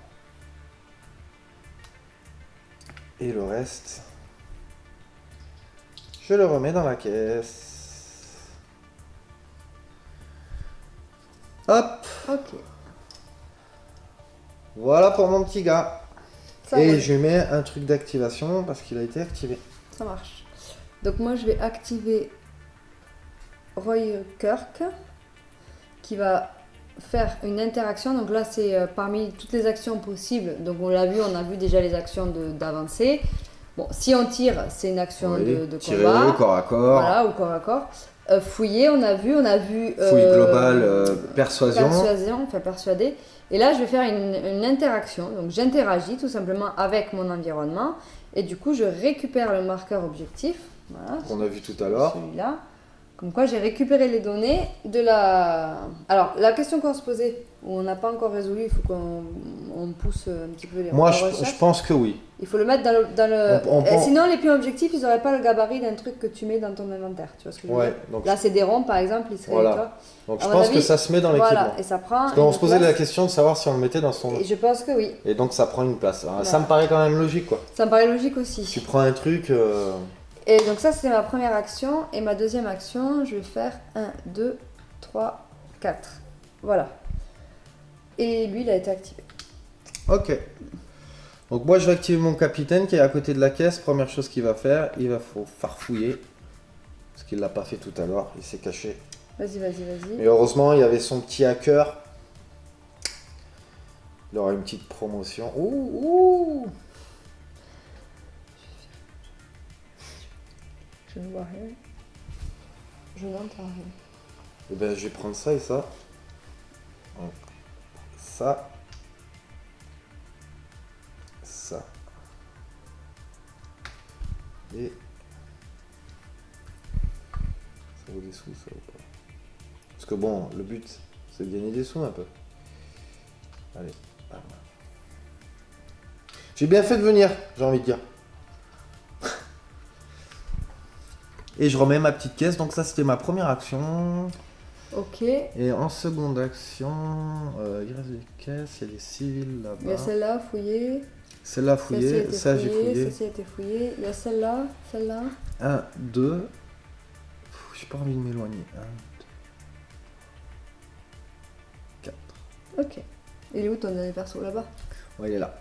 Et le reste, je le remets dans la caisse. Hop, Ok, voilà pour mon petit gars. ça Et roule. je mets un truc d'activation parce qu'il a été activé. Ça marche. Donc moi je vais activer Roy Kirk qui va faire une interaction. Donc là c'est parmi toutes les actions possibles. Donc on l'a vu, on a vu déjà les actions d'avancer. Bon, si on tire, c'est une action Oui, de tirer combat. corps à corps. Voilà, ou corps à corps. Fouiller, on a vu. Fouille globale, persuasion. Persuasion, enfin persuader. Et là, je vais faire une interaction. Donc, j'interagis tout simplement avec mon environnement. Et du coup, je récupère le marqueur objectif. Voilà. Qu'on a vu tout à l'heure. Celui-là. Comme quoi, j'ai récupéré les données de la... Alors, la question qu'on se posait, où on n'a pas encore résolu, il faut qu'on pousse un petit peu les Moi, recherches. je pense que oui. Il faut le mettre dans le... On Et sinon, les pions objectifs, ils n'auraient pas le gabarit d'un truc que tu mets dans ton inventaire. Tu vois ce que je veux Ouais, dire? donc, Là, c'est des ronds, par exemple, ils seraient... Voilà. tu vois. donc je à mon pense avis, que ça se met dans l'équipement. Voilà, et ça prend... Parce qu'on une se posait place. la question de savoir si on le mettait dans son... Et je pense que oui. Et donc ça prend une place. Alors, ça Voilà. me paraît quand même logique, quoi. Ça me paraît logique aussi. Tu prends un truc... Et donc ça, c'est ma première action. Et ma deuxième action, je vais faire 1, 2, 3, 4. Voilà. Et lui, il a été activé. Ok. Donc moi, je vais activer mon capitaine qui est à côté de la caisse. Première chose qu'il va faire, il va farfouiller. Parce qu'il l'a pas fait tout à l'heure. Il s'est caché. Vas-y, vas-y, vas-y. Et heureusement, il y avait son petit hacker. Il aura une petite promotion. Ouh. Je ne vois rien. Je n'entends rien. Et ben, je vais prendre ça et ça. Donc, ça. Ça. Et... Ça vaut des sous, ça vaut pas. Parce que bon, le but, c'est de gagner des sous un peu. Allez. Voilà. J'ai bien fait de venir, j'ai envie de dire. Et je remets ma petite caisse, donc ça c'était ma première action. Ok. Et en seconde action, il reste des caisses, il y a des civils là-bas. Il y a celle-là, fouillée. Celle-là fouillée, ça j'ai fouillé. Celle-ci a été fouillée. Il y a celle-là, celle-là. 1, 2. J'ai pas envie de m'éloigner. 1, 2, 4. Ok. Il est où ton dernier perso là-bas? Ouais, il est là.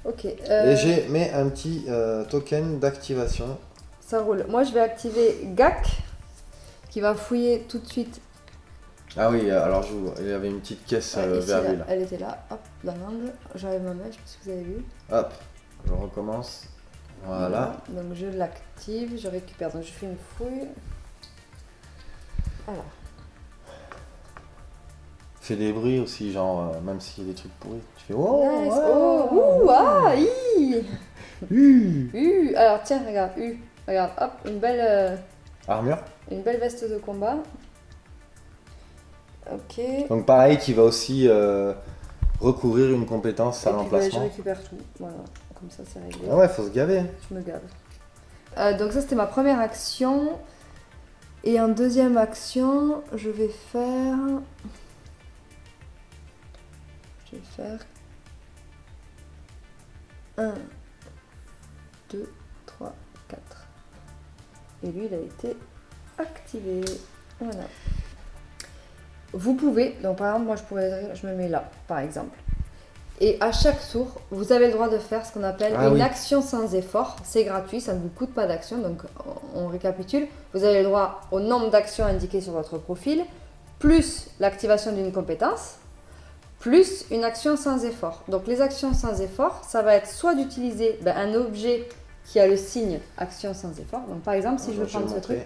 Ok. Et j'ai mis un petit token d'activation. Ça roule. Moi, je vais activer GAC qui va fouiller tout de suite. Ah oui, alors j'ouvre. Il y avait une petite caisse Ouais, ici, verrouillée là. là. Elle était là. Hop, dans l'angle. J'enlève ma main, je sais pas si vous avez vu. Hop, je recommence. Voilà. Donc je l'active, je récupère. Donc je fais une fouille. Voilà. Fais des bruits aussi, genre, même s'il y a des trucs pourris. Tu fais oh, Nice. ouais, Oh, ouh, ah, hi. Hu. Alors tiens, regarde, regarde, hop, une belle Armure. veste de combat. Ok. Donc pareil, qui va aussi recouvrir une compétence à Et puis, je l'emplacement. récupère tout. Voilà, comme ça c'est réglé. Ah ouais, faut se gaver. Je me gave. Donc ça c'était ma première action. Et en deuxième action, je vais faire... 1, 2, 3, 4. Et lui, il a été activé. Voilà. Vous pouvez, donc par exemple, moi je me mets là, par exemple. Et à chaque tour, vous avez le droit de faire ce qu'on appelle une action sans effort. C'est gratuit, ça ne vous coûte pas d'action. Donc on récapitule. Vous avez le droit au nombre d'actions indiquées sur votre profil, plus l'activation d'une compétence, plus une action sans effort. Donc les actions sans effort, ça va être soit d'utiliser un objet qui a le signe action sans effort. Donc par exemple, si je veux prendre ce truc,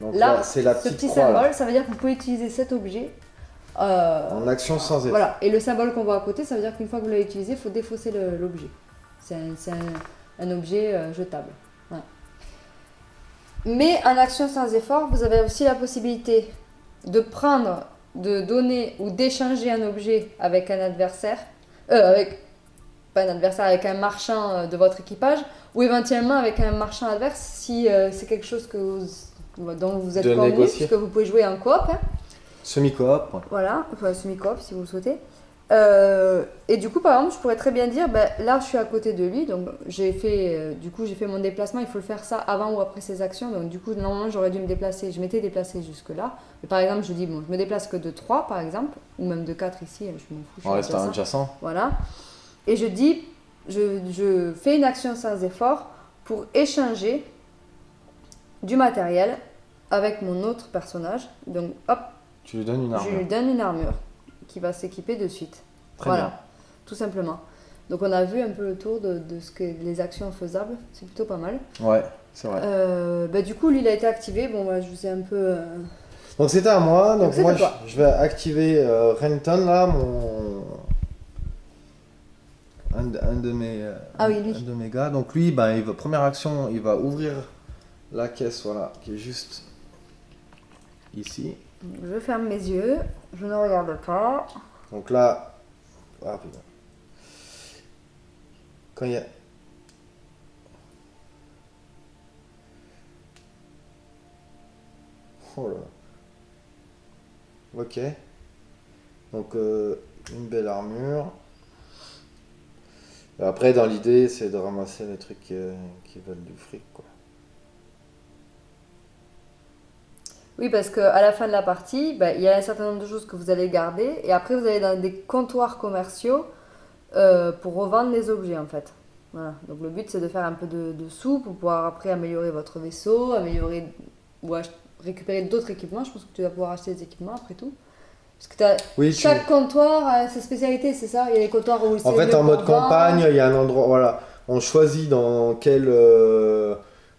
donc là, c'est la ce petite petit croix, symbole, là. ça veut dire que vous pouvez utiliser cet objet. En action sans effort. Voilà, et le symbole qu'on voit à côté, ça veut dire qu'une fois que vous l'avez utilisé, il faut défausser l'objet. C'est un objet jetable. Voilà. Mais en action sans effort, vous avez aussi la possibilité de prendre, de donner ou d'échanger un objet avec un adversaire, avec un marchand de votre équipage, ou éventuellement avec un marchand adverse si c'est quelque chose dont vous êtes convenu, puisque vous pouvez jouer en coop. Hein. Semi-coop. Voilà, enfin semi-coop si vous le souhaitez. Et du coup, par exemple, je pourrais très bien dire, ben, là, je suis à côté de lui, donc j'ai fait mon déplacement. Il faut le faire ça avant ou après ses actions. Donc, du coup, normalement, j'aurais dû me déplacer. Je m'étais déplacée jusque-là. Mais par exemple, je dis, bon, je me déplace que de 3, par exemple, ou même de 4 ici, je m'en fous. Je En suis restant adjacent. Voilà. Et je dis, je fais une action sans effort pour échanger du matériel avec mon autre personnage. Donc, hop, Tu lui donnes une armure. je lui donne une armure qui va s'équiper de suite. Très voilà, bien. tout simplement. Donc on a vu un peu le tour de ce que les actions faisables, c'est plutôt pas mal. Ouais, c'est vrai. Bah, du coup, lui, il a été activé. Bon, bah, je vous ai un peu... Donc c'était à moi. Donc c'était moi, toi. je vais activer Renton, là, un de mes, Ah oui, lui. un de mes gars. Donc lui, ben, première action, il va ouvrir la caisse, voilà, qui est juste ici. Je ferme mes yeux, je ne regarde pas. Donc là, ah putain. Quand il y a... Oh là là. Ok. Donc une belle armure. Et après, dans l'idée, c'est de ramasser les trucs qui veulent du fric, quoi. Oui, parce qu'à la fin de la partie, bah, il y a un certain nombre de choses que vous allez garder. Et après, vous allez dans des comptoirs commerciaux pour revendre les objets, en fait. Voilà. Donc le but, c'est de faire un peu de sous pour pouvoir après améliorer votre vaisseau, améliorer ou récupérer d'autres équipements. Je pense que tu vas pouvoir acheter des équipements après tout. Parce que Oui, chaque comptoir a sa spécialité, c'est ça? Il y a des comptoirs où c'est en fait, mieux en mode pour vendre. campagne, il y a un endroit, voilà, on choisit dans quelle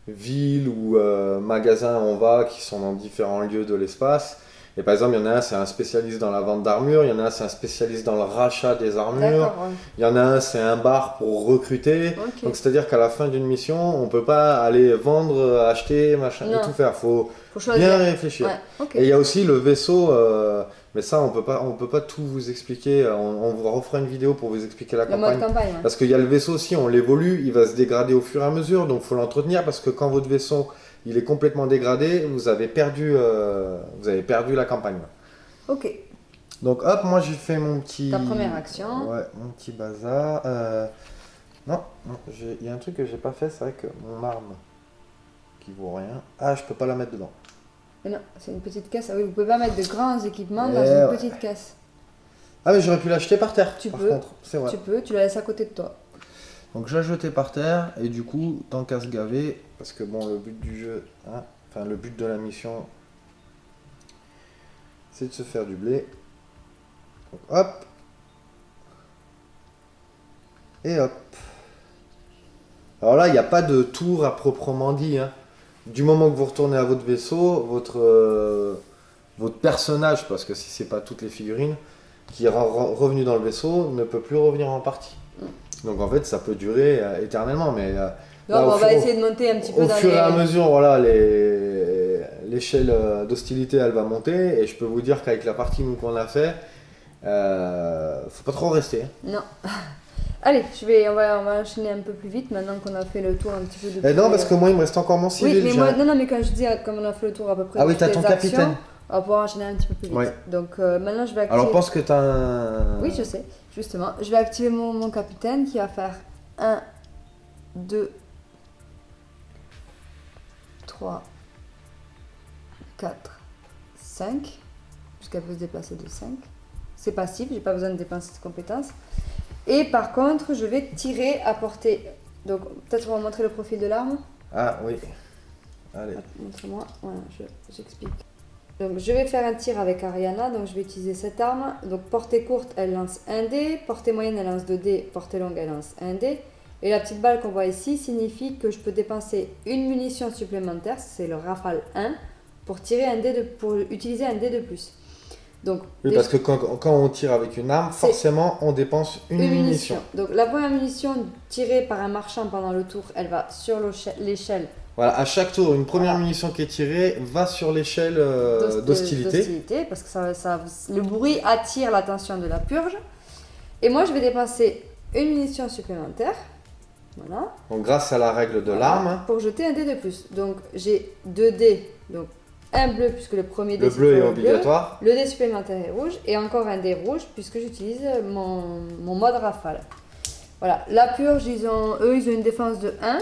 ville ou magasin on va, qui sont dans différents lieux de l'espace. Et par exemple, il y en a un, c'est un spécialiste dans la vente d'armures, il y en a un, c'est un spécialiste dans le rachat des armures, D'accord, ouais. il y en a un, c'est un bar pour recruter. Ok. Donc, c'est-à-dire qu'à la fin d'une mission, on peut pas aller vendre, acheter, machin, et Non. tout faire. Faut Faut choisir. bien réfléchir. Ouais, ok. Et il y a aussi le vaisseau, mais ça, on peut pas tout vous expliquer. On vous refera une vidéo pour vous expliquer la Le mode campagne. campagne, ouais. Parce qu'il y a le vaisseau aussi, on l'évolue, il va se dégrader au fur et à mesure, donc il faut l'entretenir parce que quand votre vaisseau il est complètement dégradé, vous avez perdu la campagne. Ok. Donc hop, moi j'ai fait mon petit... Ta première action. Ouais, mon petit bazar. Non, il y a un truc que j'ai pas fait, c'est vrai que mon arme qui vaut rien. Ah, je peux pas la mettre dedans. Mais non, c'est une petite caisse. Ah oui, vous pouvez pas mettre de grands équipements Eh dans une ouais. petite caisse. Ah mais j'aurais pu l'acheter par terre, Tu par peux. contre, c'est vrai. Tu peux, tu la laisses à côté de toi. Donc je l'ai jeté par terre et du coup, tant qu'à se gaver, parce que bon, le but du jeu, hein, enfin le but de la mission, c'est de se faire du blé. Donc, hop. Et hop. Alors là, il n'y a pas de tour à proprement dit, hein. Du moment que vous retournez à votre vaisseau, votre personnage, parce que si c'est pas toutes les figurines, qui est revenu dans le vaisseau, ne peut plus revenir en partie. Donc en fait, ça peut durer éternellement, mais Donc là, on va essayer de monter un petit peu au dans fur et à les... mesure, voilà, l'échelle d'hostilité, elle va monter, et je peux vous dire qu'avec la partie nous qu'on a fait, faut pas trop rester. Non. Allez, on va enchaîner un peu plus vite maintenant qu'on a fait le tour un petit peu de... Eh non, parce que moi, il me reste encore mon civil. Oui, mais j'ai moi, un- non, mais quand je dis comme on a fait le tour à peu près Ah de oui, toutes t'as les ton actions, capitaine. on va pouvoir enchaîner un petit peu plus vite. Ouais. Donc maintenant, je vais activer... Alors pense que t'as un... Oui, je sais, justement. Je vais activer mon capitaine qui va faire 1, 2, 3, 4, 5. Puisqu'elle peut se déplacer de 5. C'est passif, j'ai pas besoin de dépenser cette compétence. Et par contre, je vais tirer à portée. Donc peut-être on va montrer le profil de l'arme. Ah oui. Allez. Hop, montre-moi. Voilà, j'explique. Donc je vais faire un tir avec Ariana, donc je vais utiliser cette arme. Donc portée courte, elle lance 1 dé, portée moyenne, elle lance 2 dés, portée longue, elle lance 1 dé. Et la petite balle qu'on voit ici signifie que je peux dépenser une munition supplémentaire, c'est le rafale 1, pour utiliser un dé de plus. Donc, Oui, déjà- parce que quand on tire avec une arme, C'est- forcément, on dépense une munition. Donc la première munition tirée par un marchand pendant le tour, elle va sur l'échelle Voilà, à chaque tour, une première Voilà. munition qui est tirée va sur l'échelle d'hostilité. parce que le bruit attire l'attention de la purge. Et moi, je vais dépenser une munition supplémentaire. Voilà. Donc grâce à la règle de l'arme, Pour jeter un dé de plus. Donc j'ai 2 dés. Donc un bleu puisque le premier dé Le c'est bleu est toujours obligatoire. le dé supplémentaire est rouge et encore un dé rouge puisque j'utilise mon mode rafale. Voilà, la purge, eux ils ont une défense de 1.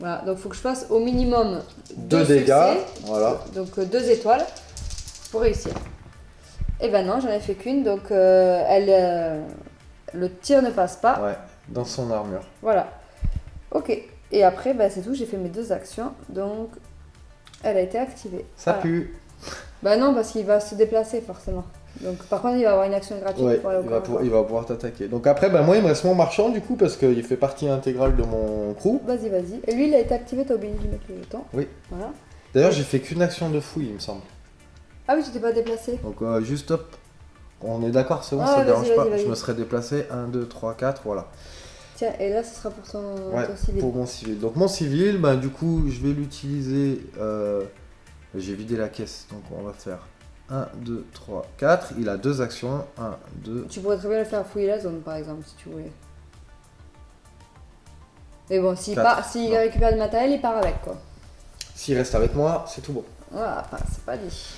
Voilà, donc il faut que je fasse au minimum 2 dégâts. Voilà. Donc 2 étoiles pour réussir. Et ben non, j'en ai fait qu'une, donc le tir ne passe pas. Ouais, dans son armure. Voilà. Ok. Et après, bah, c'est tout, j'ai fait mes 2 actions, donc elle a été activée. Ça Voilà. pue. Bah non, parce qu'il va se déplacer forcément. Donc par contre, il va avoir une action gratuite Ouais, pour aller au corps à corps. il va pouvoir t'attaquer. Donc après, bah, moi, il me reste mon marchand du coup, parce qu'il fait partie intégrale de mon crew. Vas-y, vas-y. Et lui, il a été activé, t'as oublié de lui mettre le jeton. Oui. Voilà. D'ailleurs, j'ai fait qu'une action de fouille, il me semble. Ah oui, tu t'es pas déplacé. Donc juste hop. On est d'accord, c'est bon, Ah, ça ne vas-y, dérange pas. vas-y. Je me serais déplacé 1, 2, 3, 4, voilà. Tiens, et là, ce sera pour ton Ouais, civil. pour mon civil. Donc mon civil, bah, du coup, je vais l'utiliser. J'ai vidé la caisse, donc on va faire 1, 2, 3, 4. Il a 2 actions. 1, 2. Tu pourrais très bien le faire fouiller la zone, par exemple, si tu voulais. Mais bon, s'il Non. récupère du matériel, il part avec, quoi. S'il reste avec moi, c'est tout bon. Voilà, enfin, c'est pas dit.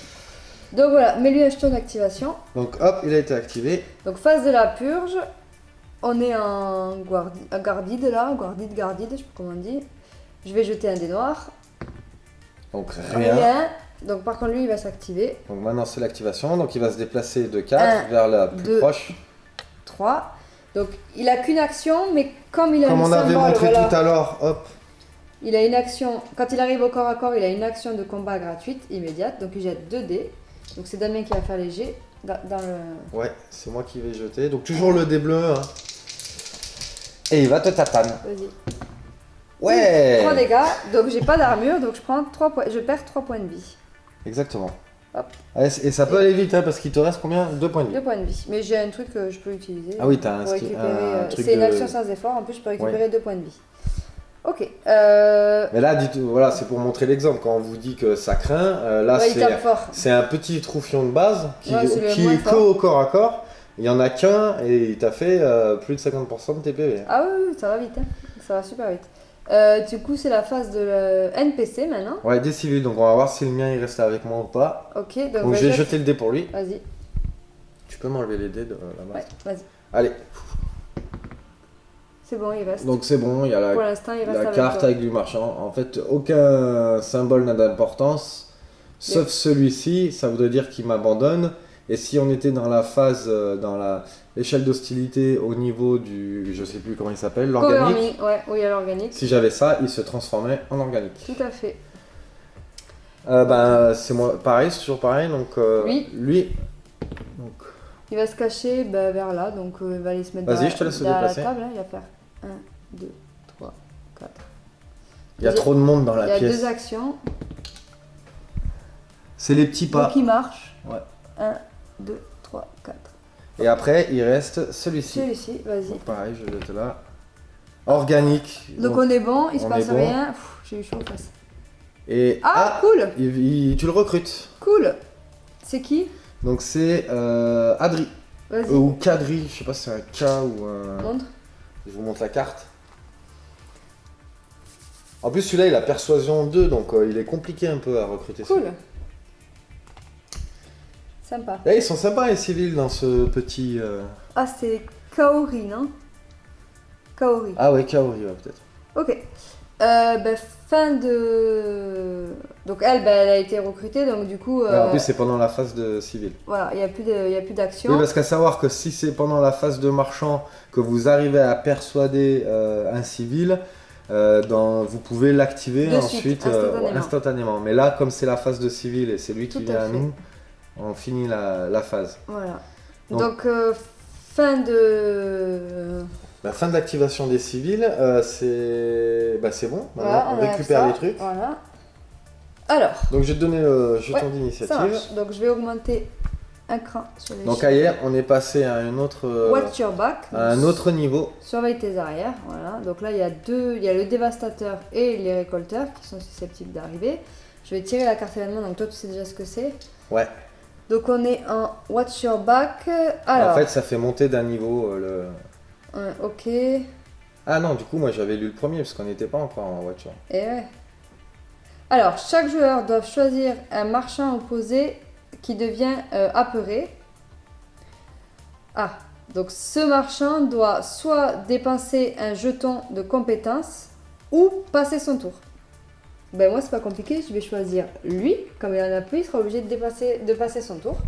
Donc voilà, mets-lui un jeton d'activation. Donc hop, il a été activé. Donc phase de la purge, on est en gardide là, gardide, je sais pas comment on dit. Je vais jeter un dé noir. Donc rien. Donc par contre lui il va s'activer. Donc maintenant c'est l'activation. Donc il va se déplacer de 4 Un, vers la plus 2, proche. 3. Donc il a qu'une action, mais comme il a Comme le on avait symbole, montré voilà, tout à l'heure, hop. il a une action, quand il arrive au corps à corps, il a une action de combat gratuite, immédiate. Donc il jette 2 dés. Donc c'est Damien qui va faire les jets dans le... Ouais, c'est moi qui vais jeter. Donc toujours le dé bleu. Hein. Et il va te tapane. Vas-y. Ouais. 3 dégâts, donc j'ai pas d'armure, donc je perds 3 points de vie. Exactement. Hop. Et ça peut aller vite, hein, parce qu'il te reste combien? 2 points de vie. 2 points de vie. Mais j'ai un truc que je peux utiliser. Ah oui, t'as pour récupérer, un truc c'est une de... action sans effort, en plus je peux récupérer 2 points de vie. Ok. Mais là, voilà, c'est pour montrer l'exemple. Quand on vous dit que ça craint, là il tape fort. c'est un petit troufion de base qui c'est est que au corps à corps. Il y en a qu'un et il t'a fait plus de 50% de tes PV. Ah oui, ça va vite. Hein. Ça va super vite. Du coup, c'est la phase de NPC maintenant. Ouais, des civils. Donc on va voir si le mien il reste avec moi ou pas. Ok, Donc je vais jeter le dé pour lui. Vas-y. Tu peux m'enlever les dés de la base. Ouais, vas-y. Allez. C'est bon, il reste. Donc c'est bon, il y a Pour l'instant, il reste la avec carte toi. avec du marchand. En fait, aucun symbole n'a d'importance, sauf celui-ci. Ça voudrait dire qu'il m'abandonne. Et si on était dans la phase, dans l'échelle d'hostilité au niveau du, je sais plus comment il s'appelle, l'organique. Ouais, oui, à l'organique. Si j'avais ça, il se transformait en organique. Tout à fait. C'est moi, pareil, c'est toujours pareil. Donc lui. Donc, il va se cacher vers là, donc il va aller se mettre vas-y, je te laisse derrière la déplacer. table. Hein, il va faire 1, 2, 3, 4. Il y a trop de monde dans la pièce. Il y a pièce. 2 actions. C'est les petits pas. Donc il marche. Ouais. 1, 2, 3, 4. Et après, il reste celui-ci. Celui-ci, vas-y. Donc, pareil, je vais être là. Organique. Donc on est bon, il se on passe est bon. rien. J'ai eu chaud aux fesses. Et Cool. tu le recrutes. Cool. C'est qui? Donc c'est Adri. Vas-y. Ou Kadri, je sais pas si c'est un K ou un... Montre. Je vous montre la carte. En plus celui-là il a persuasion 2, donc il est compliqué un peu à recruter. Cool. Sympa. Là, ils sont sympas les civils dans ce petit... Ah, c'est Kaori, non? Kaori. Ah ouais, Kaori, ouais, peut-être. Ok. Fin de... Donc elle a été recrutée, donc du coup... Ouais, en plus c'est pendant la phase de civil. Voilà, il n'y a plus d'action. Oui, parce qu'à savoir que si c'est pendant la phase de marchand que vous arrivez à persuader un civil, vous pouvez l'activer De suite, ensuite instantanément. Mais là, comme c'est la phase de civil et c'est lui qui Tout vient à à fait. nous, on finit la phase. Voilà. Donc, Fin de... La fin de l'activation des civils, c'est bon. Maintenant, Voilà, on enlève récupère ça. les trucs. Voilà. Alors, Donc je vais te donner le jeton ça d'initiative. marche. Donc je vais augmenter un cran sur les Donc ailleurs, on est passé à un autre, Watch your back. à un autre niveau. Surveille tes arrières. Voilà. Donc là, il y a le dévastateur et les récolteurs qui sont susceptibles d'arriver. Je vais tirer la carte événement. Donc toi, tu sais déjà ce que c'est. Ouais. Donc on est en Watch your back. Alors. En fait, ça fait monter d'un niveau Ok. Ah non, du coup, moi j'avais lu le premier parce qu'on n'était pas encore en voiture. Et ouais. Alors, chaque joueur doit choisir un marchand opposé qui devient apeuré. Ah, donc ce marchand doit soit dépenser un jeton de compétence ou passer son tour. Ben moi, c'est pas compliqué, je vais choisir lui. Comme il en a plus, il sera obligé de passer son tour.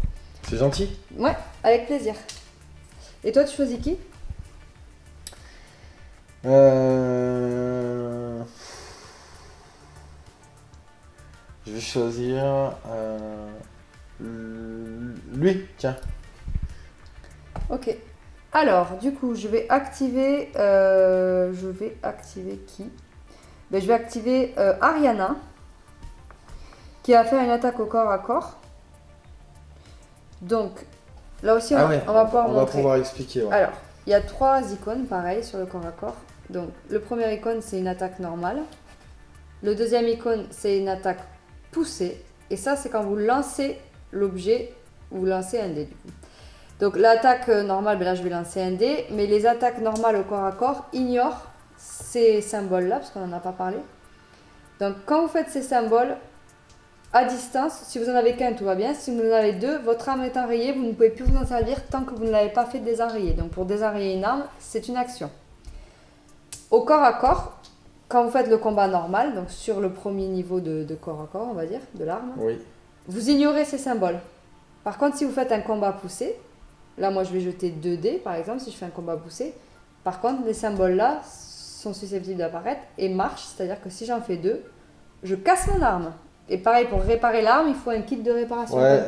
C'est gentil. Ouais, avec plaisir. Et toi, tu choisis qui? Je vais choisir lui, tiens. Ok. Alors, du coup, je vais activer qui? Ben, je vais activer Ariana, qui va faire une attaque au corps à corps. Donc, là aussi, on va pouvoir montrer. On va pouvoir expliquer. Ouais. Alors, il y a 3 icônes, pareil, sur le corps à corps. Donc, le premier icône, c'est une attaque normale. Le deuxième icône, c'est une attaque poussée. Et ça, c'est quand vous lancez l'objet, vous lancez un dé, du coup. Donc, l'attaque normale, ben là, je vais lancer un dé. Mais les attaques normales au corps à corps ignorent ces symboles-là, parce qu'on n'en a pas parlé. Donc, quand vous faites ces symboles, à distance, si vous en avez qu'un, tout va bien. Si vous en avez 2, votre arme est enrayée, vous ne pouvez plus vous en servir tant que vous ne l'avez pas fait désenrayer. Donc pour désenrayer une arme, c'est une action. Au corps à corps, quand vous faites le combat normal, donc sur le premier niveau de corps à corps, on va dire, de l'arme, oui. Vous ignorez ces symboles. Par contre, si vous faites un combat poussé, là moi je vais jeter 2 dés par exemple, si je fais un combat poussé, par contre les symboles là sont susceptibles d'apparaître et marchent, c'est-à-dire que si j'en fais 2, je casse mon arme. Et pareil, pour réparer l'arme, il faut un kit de réparation. Ouais,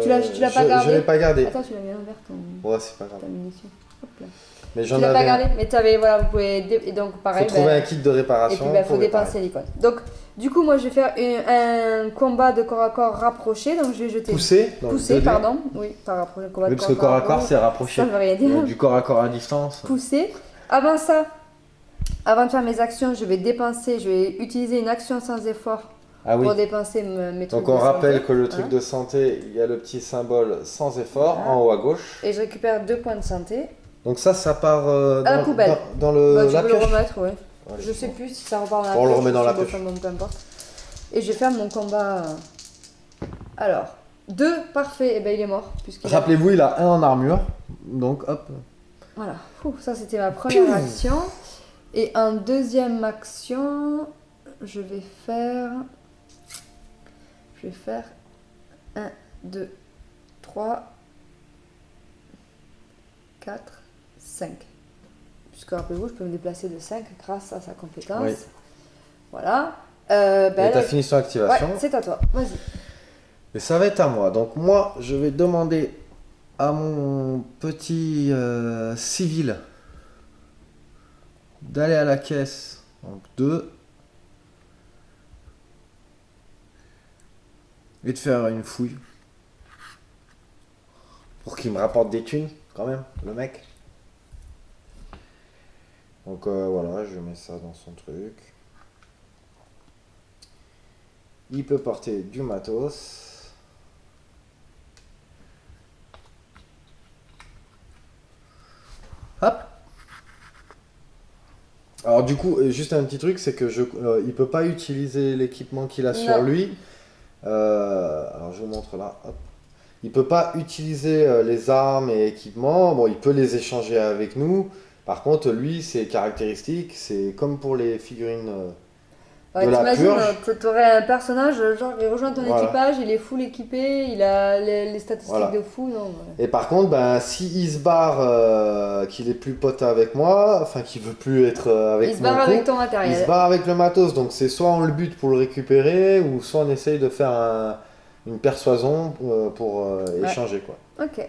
tu l'as pas gardé? Je l'ai pas gardé. Attends, tu l'as mis à l'envers ton... Ouais, c'est pas grave. ta munition. Hop là. Mais j'en tu l'as avais pas gardé, mais t'avais, voilà, vous pouvez... Et donc pareil, faut trouver un kit de réparation. Et puis il faut dépenser l'icône. Donc du coup, moi je vais faire un combat de corps à corps rapproché, donc je vais jeter... Poussé, pardon. Oui, pas rapproché, combat de parce que corps à corps, c'est rapproché. Ça veut rien dire. Du corps à corps à distance. Poussé. Avant ça, avant de faire mes actions, je vais utiliser une action sans effort. Ah oui. Pour dépenser mes trucs. Donc on rappelle que le truc de santé, il y a le petit symbole sans effort en haut à gauche. Et je récupère 2 points de santé. Donc ça part à la poubelle. Dans le tu la peux pioche. Le remettre, ouais. Allez, je sais plus si ça repart dans la pioche. On le remet dans la pioche. Peu importe. Et je vais faire mon combat. Alors, 2, parfait. Et ben il est mort. Rappelez-vous, il a 1 en armure. Donc hop. Voilà. Ça c'était ma première action. Et en deuxième action, je vais faire 1, 2, 3, 4, 5. Puisque rappelez-vous, je peux me déplacer de 5 grâce à sa compétence. Oui. Voilà. Et t'as fini son activation. Ouais, c'est à toi. Vas-y. Et ça va être à moi. Donc moi, je vais demander à mon petit civil d'aller à la caisse. Donc 2. Et de faire une fouille. Pour qu'il me rapporte des thunes, quand même, le mec. Donc voilà, je mets ça dans son truc. Il peut porter du matos. Hop. Alors du coup, juste un petit truc, c'est que il peut pas utiliser l'équipement qu'il a sur lui. Alors je vous montre là. Hop. Il peut pas utiliser les armes et équipements. Bon, il peut les échanger avec nous. Par contre, lui, ses caractéristiques, c'est comme pour les figurines de la purge. Tu aurais un personnage, genre il rejoint ton équipage, il est full équipé, il a les statistiques de fou. Non, Et par contre, s'il se barre, qu'il est plus pote avec moi, enfin qu'il veut plus être avec moi, il se barre avec ton matériel. Il se barre avec le matos. Donc c'est soit on le bute pour le récupérer, ou soit on essaye de faire une persuasion pour échanger, quoi. Ok.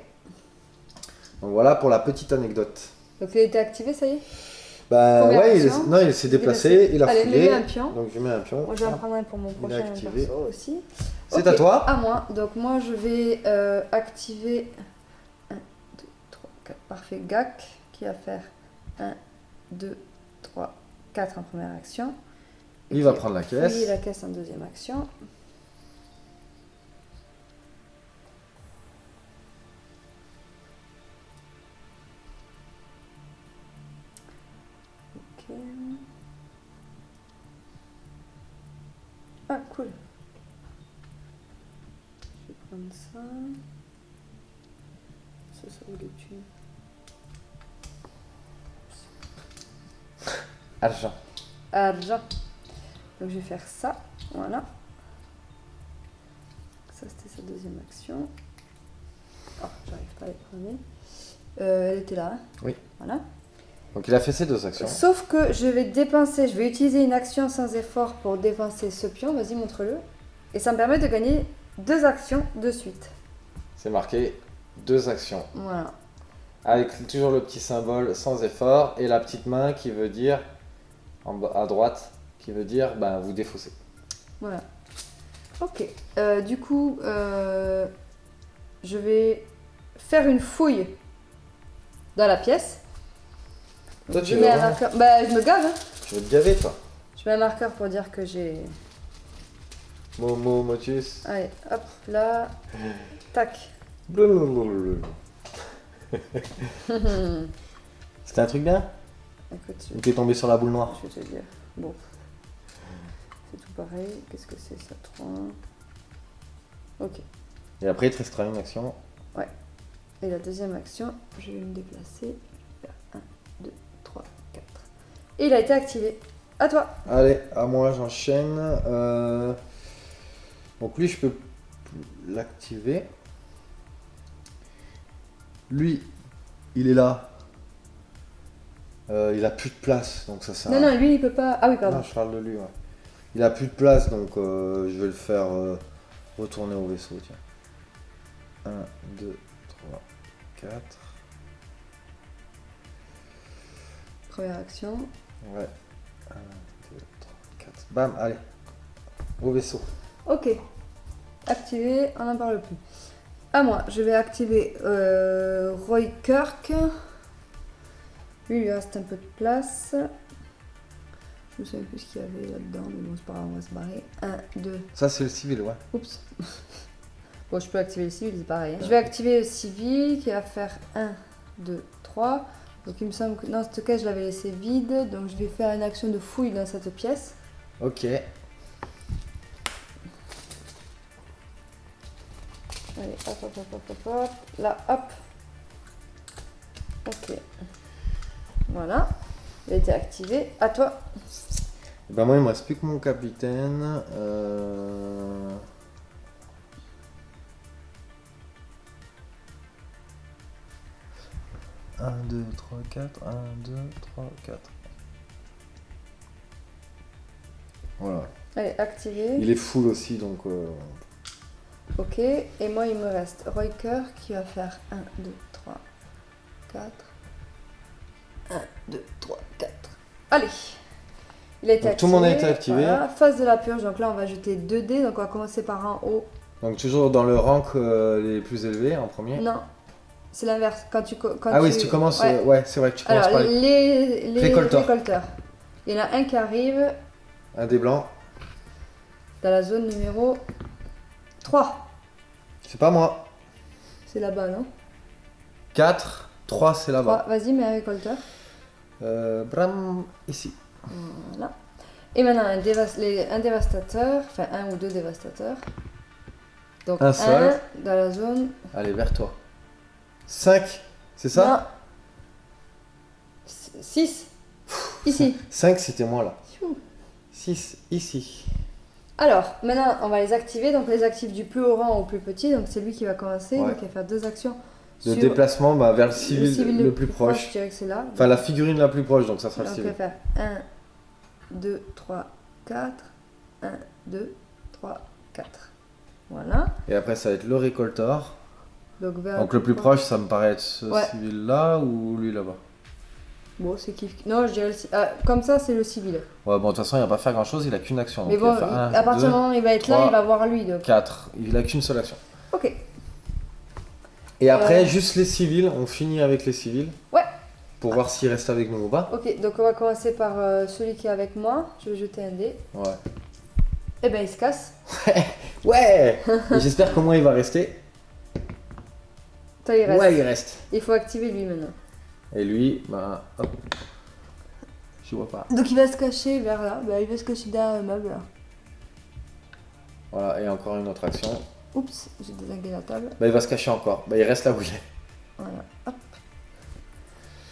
Donc voilà pour la petite anecdote. Donc il a été activé, ça y est? Il s'est déplacé, il a foulé. Un pion. Donc je mets un pion. Moi je vais en prendre un pour mon prochain perso aussi. C'est à toi. À moi. Donc moi je vais activer 1, 2, 3, 4. Parfait. Gak qui va faire 1, 2, 3, 4 en première action. Il va prendre la caisse. Fouiller la caisse en deuxième action. cool. Je vais prendre ça. Ça vaut des thunes. Argent. Argent. Donc je vais faire ça. Voilà. Ça c'était sa deuxième action. Oh, j'arrive pas à les prendre. Elle était là. Hein. Oui. Voilà. Donc il a fait ses 2 actions. Sauf que je vais utiliser une action sans effort pour dépenser ce pion. Vas-y, montre-le. Et ça me permet de gagner 2 actions de suite. C'est marqué 2 actions. Voilà. Avec toujours le petit symbole sans effort et la petite main qui veut dire, en bas à droite, qui veut dire bah, vous défaussez. Voilà. Ok. Du coup, je vais faire une fouille dans la pièce. Toi, Donc, tu je veux mets un vraiment- marqueur. Bah, je me gave. Hein. Tu veux te gaver, toi. Je mets un marqueur pour dire que j'ai. Momo, Motus. Allez, hop, là. Tac. Blablabla. C'était un truc bien? Écoute, Ou t'es tombé sur la boule noire? je vais te dire. Bon. C'est tout pareil. Qu'est-ce que c'est ça? 3. Ok. Et après, il te restera une action. Et la deuxième action, je vais me déplacer. 1, 2, 3, 4. Et il a été activé. À toi. Allez, à moi, j'enchaîne. Donc lui, je peux l'activer. Lui, il est là. Il a plus de place, donc ça sert à Non, rien. non, lui il peut pas. Ah oui, pardon. Non, je parle de lui, ouais. Il a plus de place, donc je vais le faire retourner au vaisseau, tiens. 1, 2, 3, 4. Première action. Ouais. 1, 2, 3, 4. Bam, allez. Au vaisseau. Ok. Activé, on n'en parle plus. À moi, je vais activer Roy Kirk. Lui, il lui reste un peu de place. Je me souviens plus ce qu'il y avait là-dedans, mais bon, c'est pas grave, on va se barrer. 1, 2. Ça, c'est le civil, ouais. Oups. Bon, je peux activer le civil, c'est pareil. Hein. Je vais activer le civil qui va faire 1, 2, 3. Donc il me semble que dans ce cas, je l'avais laissé vide. Donc je vais faire une action de fouille dans cette pièce. Ok. Allez, hop, hop, hop, hop, hop, hop. Là, hop. Ok. Voilà. Il a été activé. À toi. Et ben moi, il me reste plus que mon capitaine. 1, 2, 3, 4. 1, 2, 3, 4. Voilà. Allez, activé. Il est full aussi, donc... Ok. Et moi, il me reste Roy Kirk qui va faire 1, 2, 3, 4. 1, 2, 3, 4. Allez. Il a été Donc, activé. tout le monde a été activé. Voilà. Phase de la purge. Donc là, on va jeter 2 dés. Donc on va commencer par en haut. Donc toujours dans le rank les plus élevés en premier. Non. C'est l'inverse. Quand Si tu commences... Ouais. Ouais, c'est vrai que tu commences Alors, par les récolteurs. récolteurs. Il y en a un qui arrive un des blancs. dans la zone numéro 3. C'est pas moi. C'est là-bas, non? 4, 3 c'est là-bas. 3. Vas-y, mets un récolteur. Bram, ici. Voilà. Et maintenant, un dévastateur. Enfin, un ou 2 dévastateurs. Donc, Un seul. dans la zone... Allez, vers toi. 5, c'est ça? 6. Ici. 5 c'était moi là. Tchou. 6 ici. Alors, maintenant, on va les activer. Donc, les actifs du plus haut rang au plus petit. Donc, c'est lui qui va commencer. Ouais. Donc, il va faire 2 actions. Le sur déplacement vers le civil le plus Je proche. dirais que c'est là. Enfin, la figurine la plus proche, donc ça sera le Donc, il civil. va faire 1, 2, 3, 4. 1, 2, 3, 4. Voilà. Et après, ça va être le récolteur. Donc, vers Donc, le plus proche, ça me paraît être ce Ouais. civil là ou lui là-bas. Bon, c'est kiff. Non, je dirais comme ça, c'est le civil. Ouais, bon, de toute façon, il va pas faire grand chose, il a qu'une action. Mais Donc, bon, il va faire un, à partir du deux, moment où il va être là, 3, il va voir lui. Donc. 4. Il a qu'une seule action. Ok. Et après, juste les civils, on finit avec les civils. Ouais. Pour voir s'il reste avec nous ou pas. Ok, donc on va commencer par celui qui est avec moi. Je vais jeter un dé. Ouais. Et ben, il se casse. Ouais. Et j'espère qu'au moins il va rester. Toi, il reste. Ouais, il reste. Il faut activer lui maintenant. Et lui, bah, hop. Je vois pas. Donc il va se cacher vers là. Bah, il va se cacher derrière un meuble là. Voilà, et encore une autre action. Oups, j'ai désingué la table. Bah, il va se cacher encore. Bah, il reste là où il est. Voilà, hop.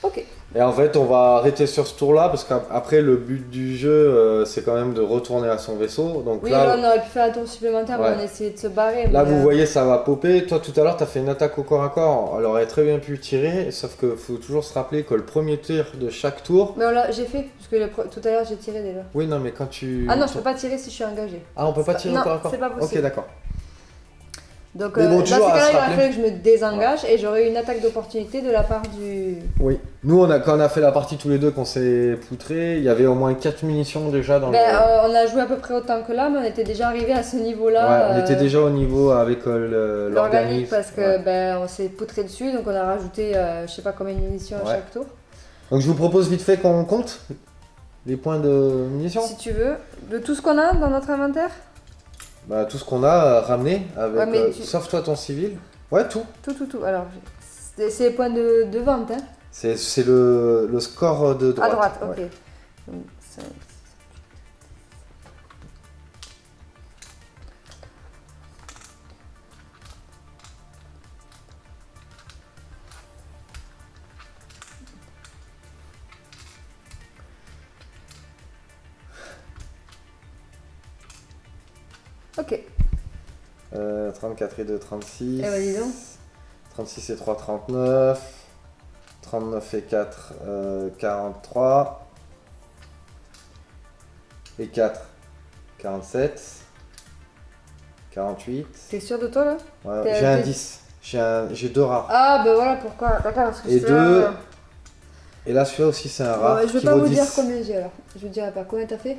Ok. Et en fait, on va arrêter sur ce tour-là parce qu'après, le but du jeu, c'est quand même de retourner à son vaisseau. Donc Oui, là, on aurait pu faire un tour supplémentaire, ouais. mais on a essayé de se barrer. Là, mais, vous voyez, ça va popper. Toi, tout à l'heure, tu as fait une attaque au corps à corps. Elle aurait très bien pu tirer, sauf qu'il faut toujours se rappeler que le premier tir de chaque tour. Mais j'ai fait, parce que tout à l'heure j'ai tiré déjà. Oui, non, mais quand tu. Ah non, je peux pas tirer si je suis engagé. Ah, on peut pas tirer au corps à corps. c'est pas possible. Ok, d'accord. Donc Mais bon, dans ces toujours à cas-là, se il aurait rappeler. fallu que je me désengage et j'aurais eu une attaque d'opportunité de la part du. Oui. Nous, quand on a fait la partie tous les deux, qu'on s'est poutré, il y avait au moins 4 munitions déjà dans Ben, on a joué à peu près autant que là, mais on était déjà arrivé à ce niveau-là. Ouais, on était déjà au niveau avec l'organique parce que Ouais. on s'est poutré dessus, donc on a rajouté je sais pas combien de munitions à Ouais. chaque tour. Donc je vous propose vite fait qu'on compte les points de munitions. Si tu veux, de tout ce qu'on a dans notre inventaire. Bah, tout ce qu'on a ramené, avec, Ouais, mais sauf toi ton civil. Ouais, tout. Tout. Alors, c'est les points de vente, hein. C'est le score de droite. À droite, ok. Ouais. Donc, 5. Ok. 34 et 2, 36. Eh ben, dis donc. 36 et 3, 39. 39 et 4, 43. Et 4, 47. 48. T'es sûr de toi là? Ouais, T'es- j'ai un t'es- 10. J'ai 2 rares. Ah, ben voilà pourquoi. D'accord, parce que Et celui-là, deux, Et là, celui-là aussi, c'est un bon, rare. je vais qui pas vaut vous dire 10. combien j'ai alors. Je vous dirai pas. Combien t'as fait?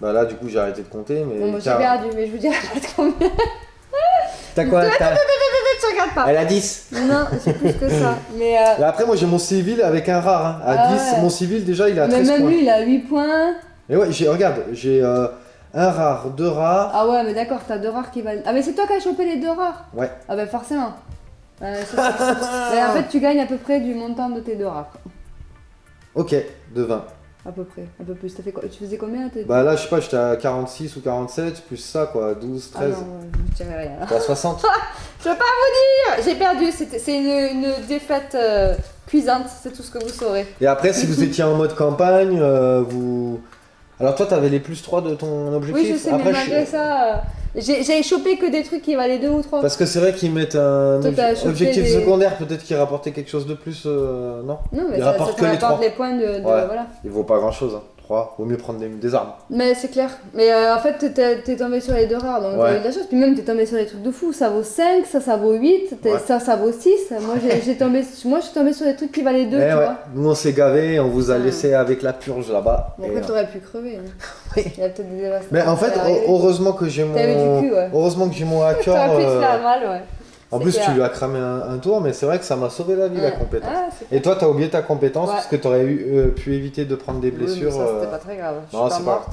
Bah là, du coup, j'ai arrêté de compter. Mais Bon, moi j'ai car- perdu, mais je vous dirai pas de combien. T'as quoi Tu regardes pas. Elle a 10. Non, j'ai plus que ça. Mais, Là, après, moi, j'ai mon civil avec un rare. Hein. À Ah 10, ouais. mon civil, déjà, il est à mais 13 même points. lui, il a 8 points. Et ouais, regarde, j'ai un rare, 2 rares. Ah ouais, mais d'accord, t'as 2 rares qui valent. Ah, mais c'est toi qui as chopé les 2 rares. Ouais. Ah, ben forcément. C'est ça. Mais en fait, tu gagnes à peu près du montant de tes 2 rares. Ok, de 20. À peu près, un peu plus. Tu faisais combien tes... Bah là, je sais pas, j'étais à 46 ou 47, plus ça, quoi, 12, Ah 13. non, je dirais rien. T'es à 60. Je peux pas vous dire. J'ai perdu. C'est une défaite cuisante. C'est tout ce que vous saurez. Et après, si vous étiez en mode campagne, vous. Alors, toi, t'avais les plus 3 de ton objectif. Oui, je sais, après, mais malgré ça, j'ai chopé que des trucs qui valaient 2 ou 3. Parce que c'est vrai qu'ils mettent un Toi, t'as chopé objectif des- secondaire, peut-être qu'ils rapportaient quelque chose de plus, non Non, mais il ça rapporte te que les rapporte 3. les points de Ouais. voilà. Il vaut pas grand chose, hein. 3, vaut mieux prendre des armes. Mais c'est clair. Mais en fait, t'es tombé sur les 2 rares, donc Ouais. t'as eu de la chance. Puis même, t'es tombé sur des trucs de fou. Ça vaut 5, ça vaut 8, Ouais. ça vaut 6. Moi, je suis tombé sur des trucs qui valaient 2, Eh tu ouais. vois. Nous, on s'est gavé, on vous a Ah. laissé avec la purge là-bas. Bon, Et, après, t'aurais pu crever. Hein. Oui. Il y a peut-être des dévastateurs. Mais en fait, qui allaient arriver. heureusement que j'ai T'avais mon. du cul, ouais. Heureusement que j'ai mon hacker. T'aurais pu te faire mal, ouais. En C'est plus, clair. tu lui as cramé un tour, mais c'est vrai que ça m'a sauvé la vie, la Ouais. compétence. Ah, c'est Et toi, t'as oublié ta compétence Ouais. parce que t'aurais pu éviter de prendre des Oui, mais blessures. ça, c'était pas très grave. Je non, suis pas c'est pas morte.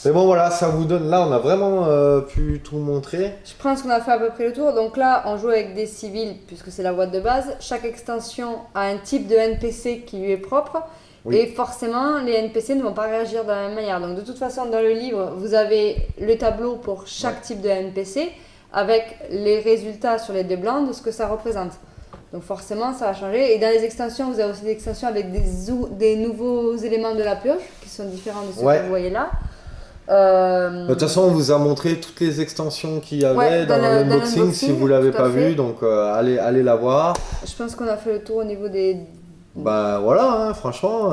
Mais bon, voilà, ça vous donne. Là, on a vraiment pu tout montrer. Je pense qu'on a fait à peu près le tour. Donc là, on joue avec des civils puisque c'est la boîte de base. Chaque extension a un type de NPC qui lui est propre. Oui. Et forcément, les NPC ne vont pas réagir de la même manière. Donc de toute façon, dans le livre, vous avez le tableau pour chaque type de NPC avec les résultats sur les dés blancs de ce que ça représente. Donc forcément, ça va changer. Et dans les extensions, vous avez aussi des extensions avec des nouveaux éléments de la purge qui sont différents de ceux Ouais. que vous voyez là. De toute façon, on vous a montré toutes les extensions qu'il y avait Ouais, dans dans le- dans l'unboxing si l'unboxing, vous l'avez tout à pas fait. vu. Donc, allez la voir. Je pense qu'on a fait le tour au niveau des... Bah voilà, hein, franchement,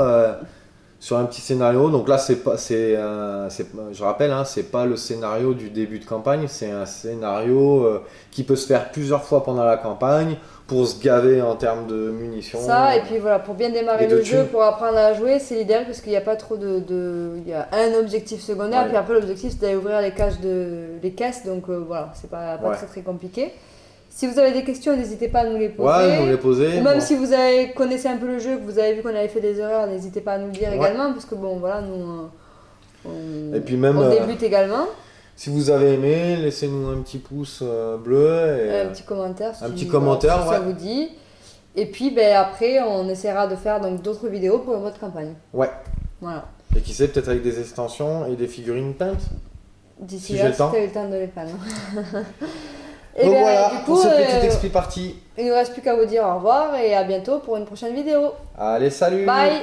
sur un petit scénario. Donc là, je rappelle, hein, c'est pas le scénario du début de campagne, c'est un scénario qui peut se faire plusieurs fois pendant la campagne pour se gaver en termes de munitions. Ça, et puis voilà, pour bien démarrer Et de le jeu, thunes. pour apprendre à jouer, c'est l'idéal parce qu'il n'y a pas trop Il y a un objectif secondaire, Ouais. puis après l'objectif c'est d'aller ouvrir les caisses, donc voilà, c'est pas Ouais. très très compliqué. Si vous avez des questions, n'hésitez pas à nous les poser. Ouais, nous les poser. Ou même bon. si vous connaissez un peu le jeu, que vous avez vu qu'on avait fait des erreurs, n'hésitez pas à nous le dire Ouais. également, parce que bon, voilà, nous, on, Et puis même, on débute également. Si vous avez aimé, laissez-nous un petit pouce bleu et Un petit commentaire, un si, petit commentaire, si ça ouais. vous dit. Et puis ben, après, on essaiera de faire donc d'autres vidéos pour votre campagne. Ouais. Voilà. Et qui sait, peut-être avec des extensions et des figurines peintes. D'ici Si là, j'ai le si temps. t'as eu le temps de les peindre. Et Donc bien, voilà, du coup, pour cette petite expli partie. il ne nous reste plus qu'à vous dire au revoir et à bientôt pour une prochaine vidéo. Allez, salut! Bye!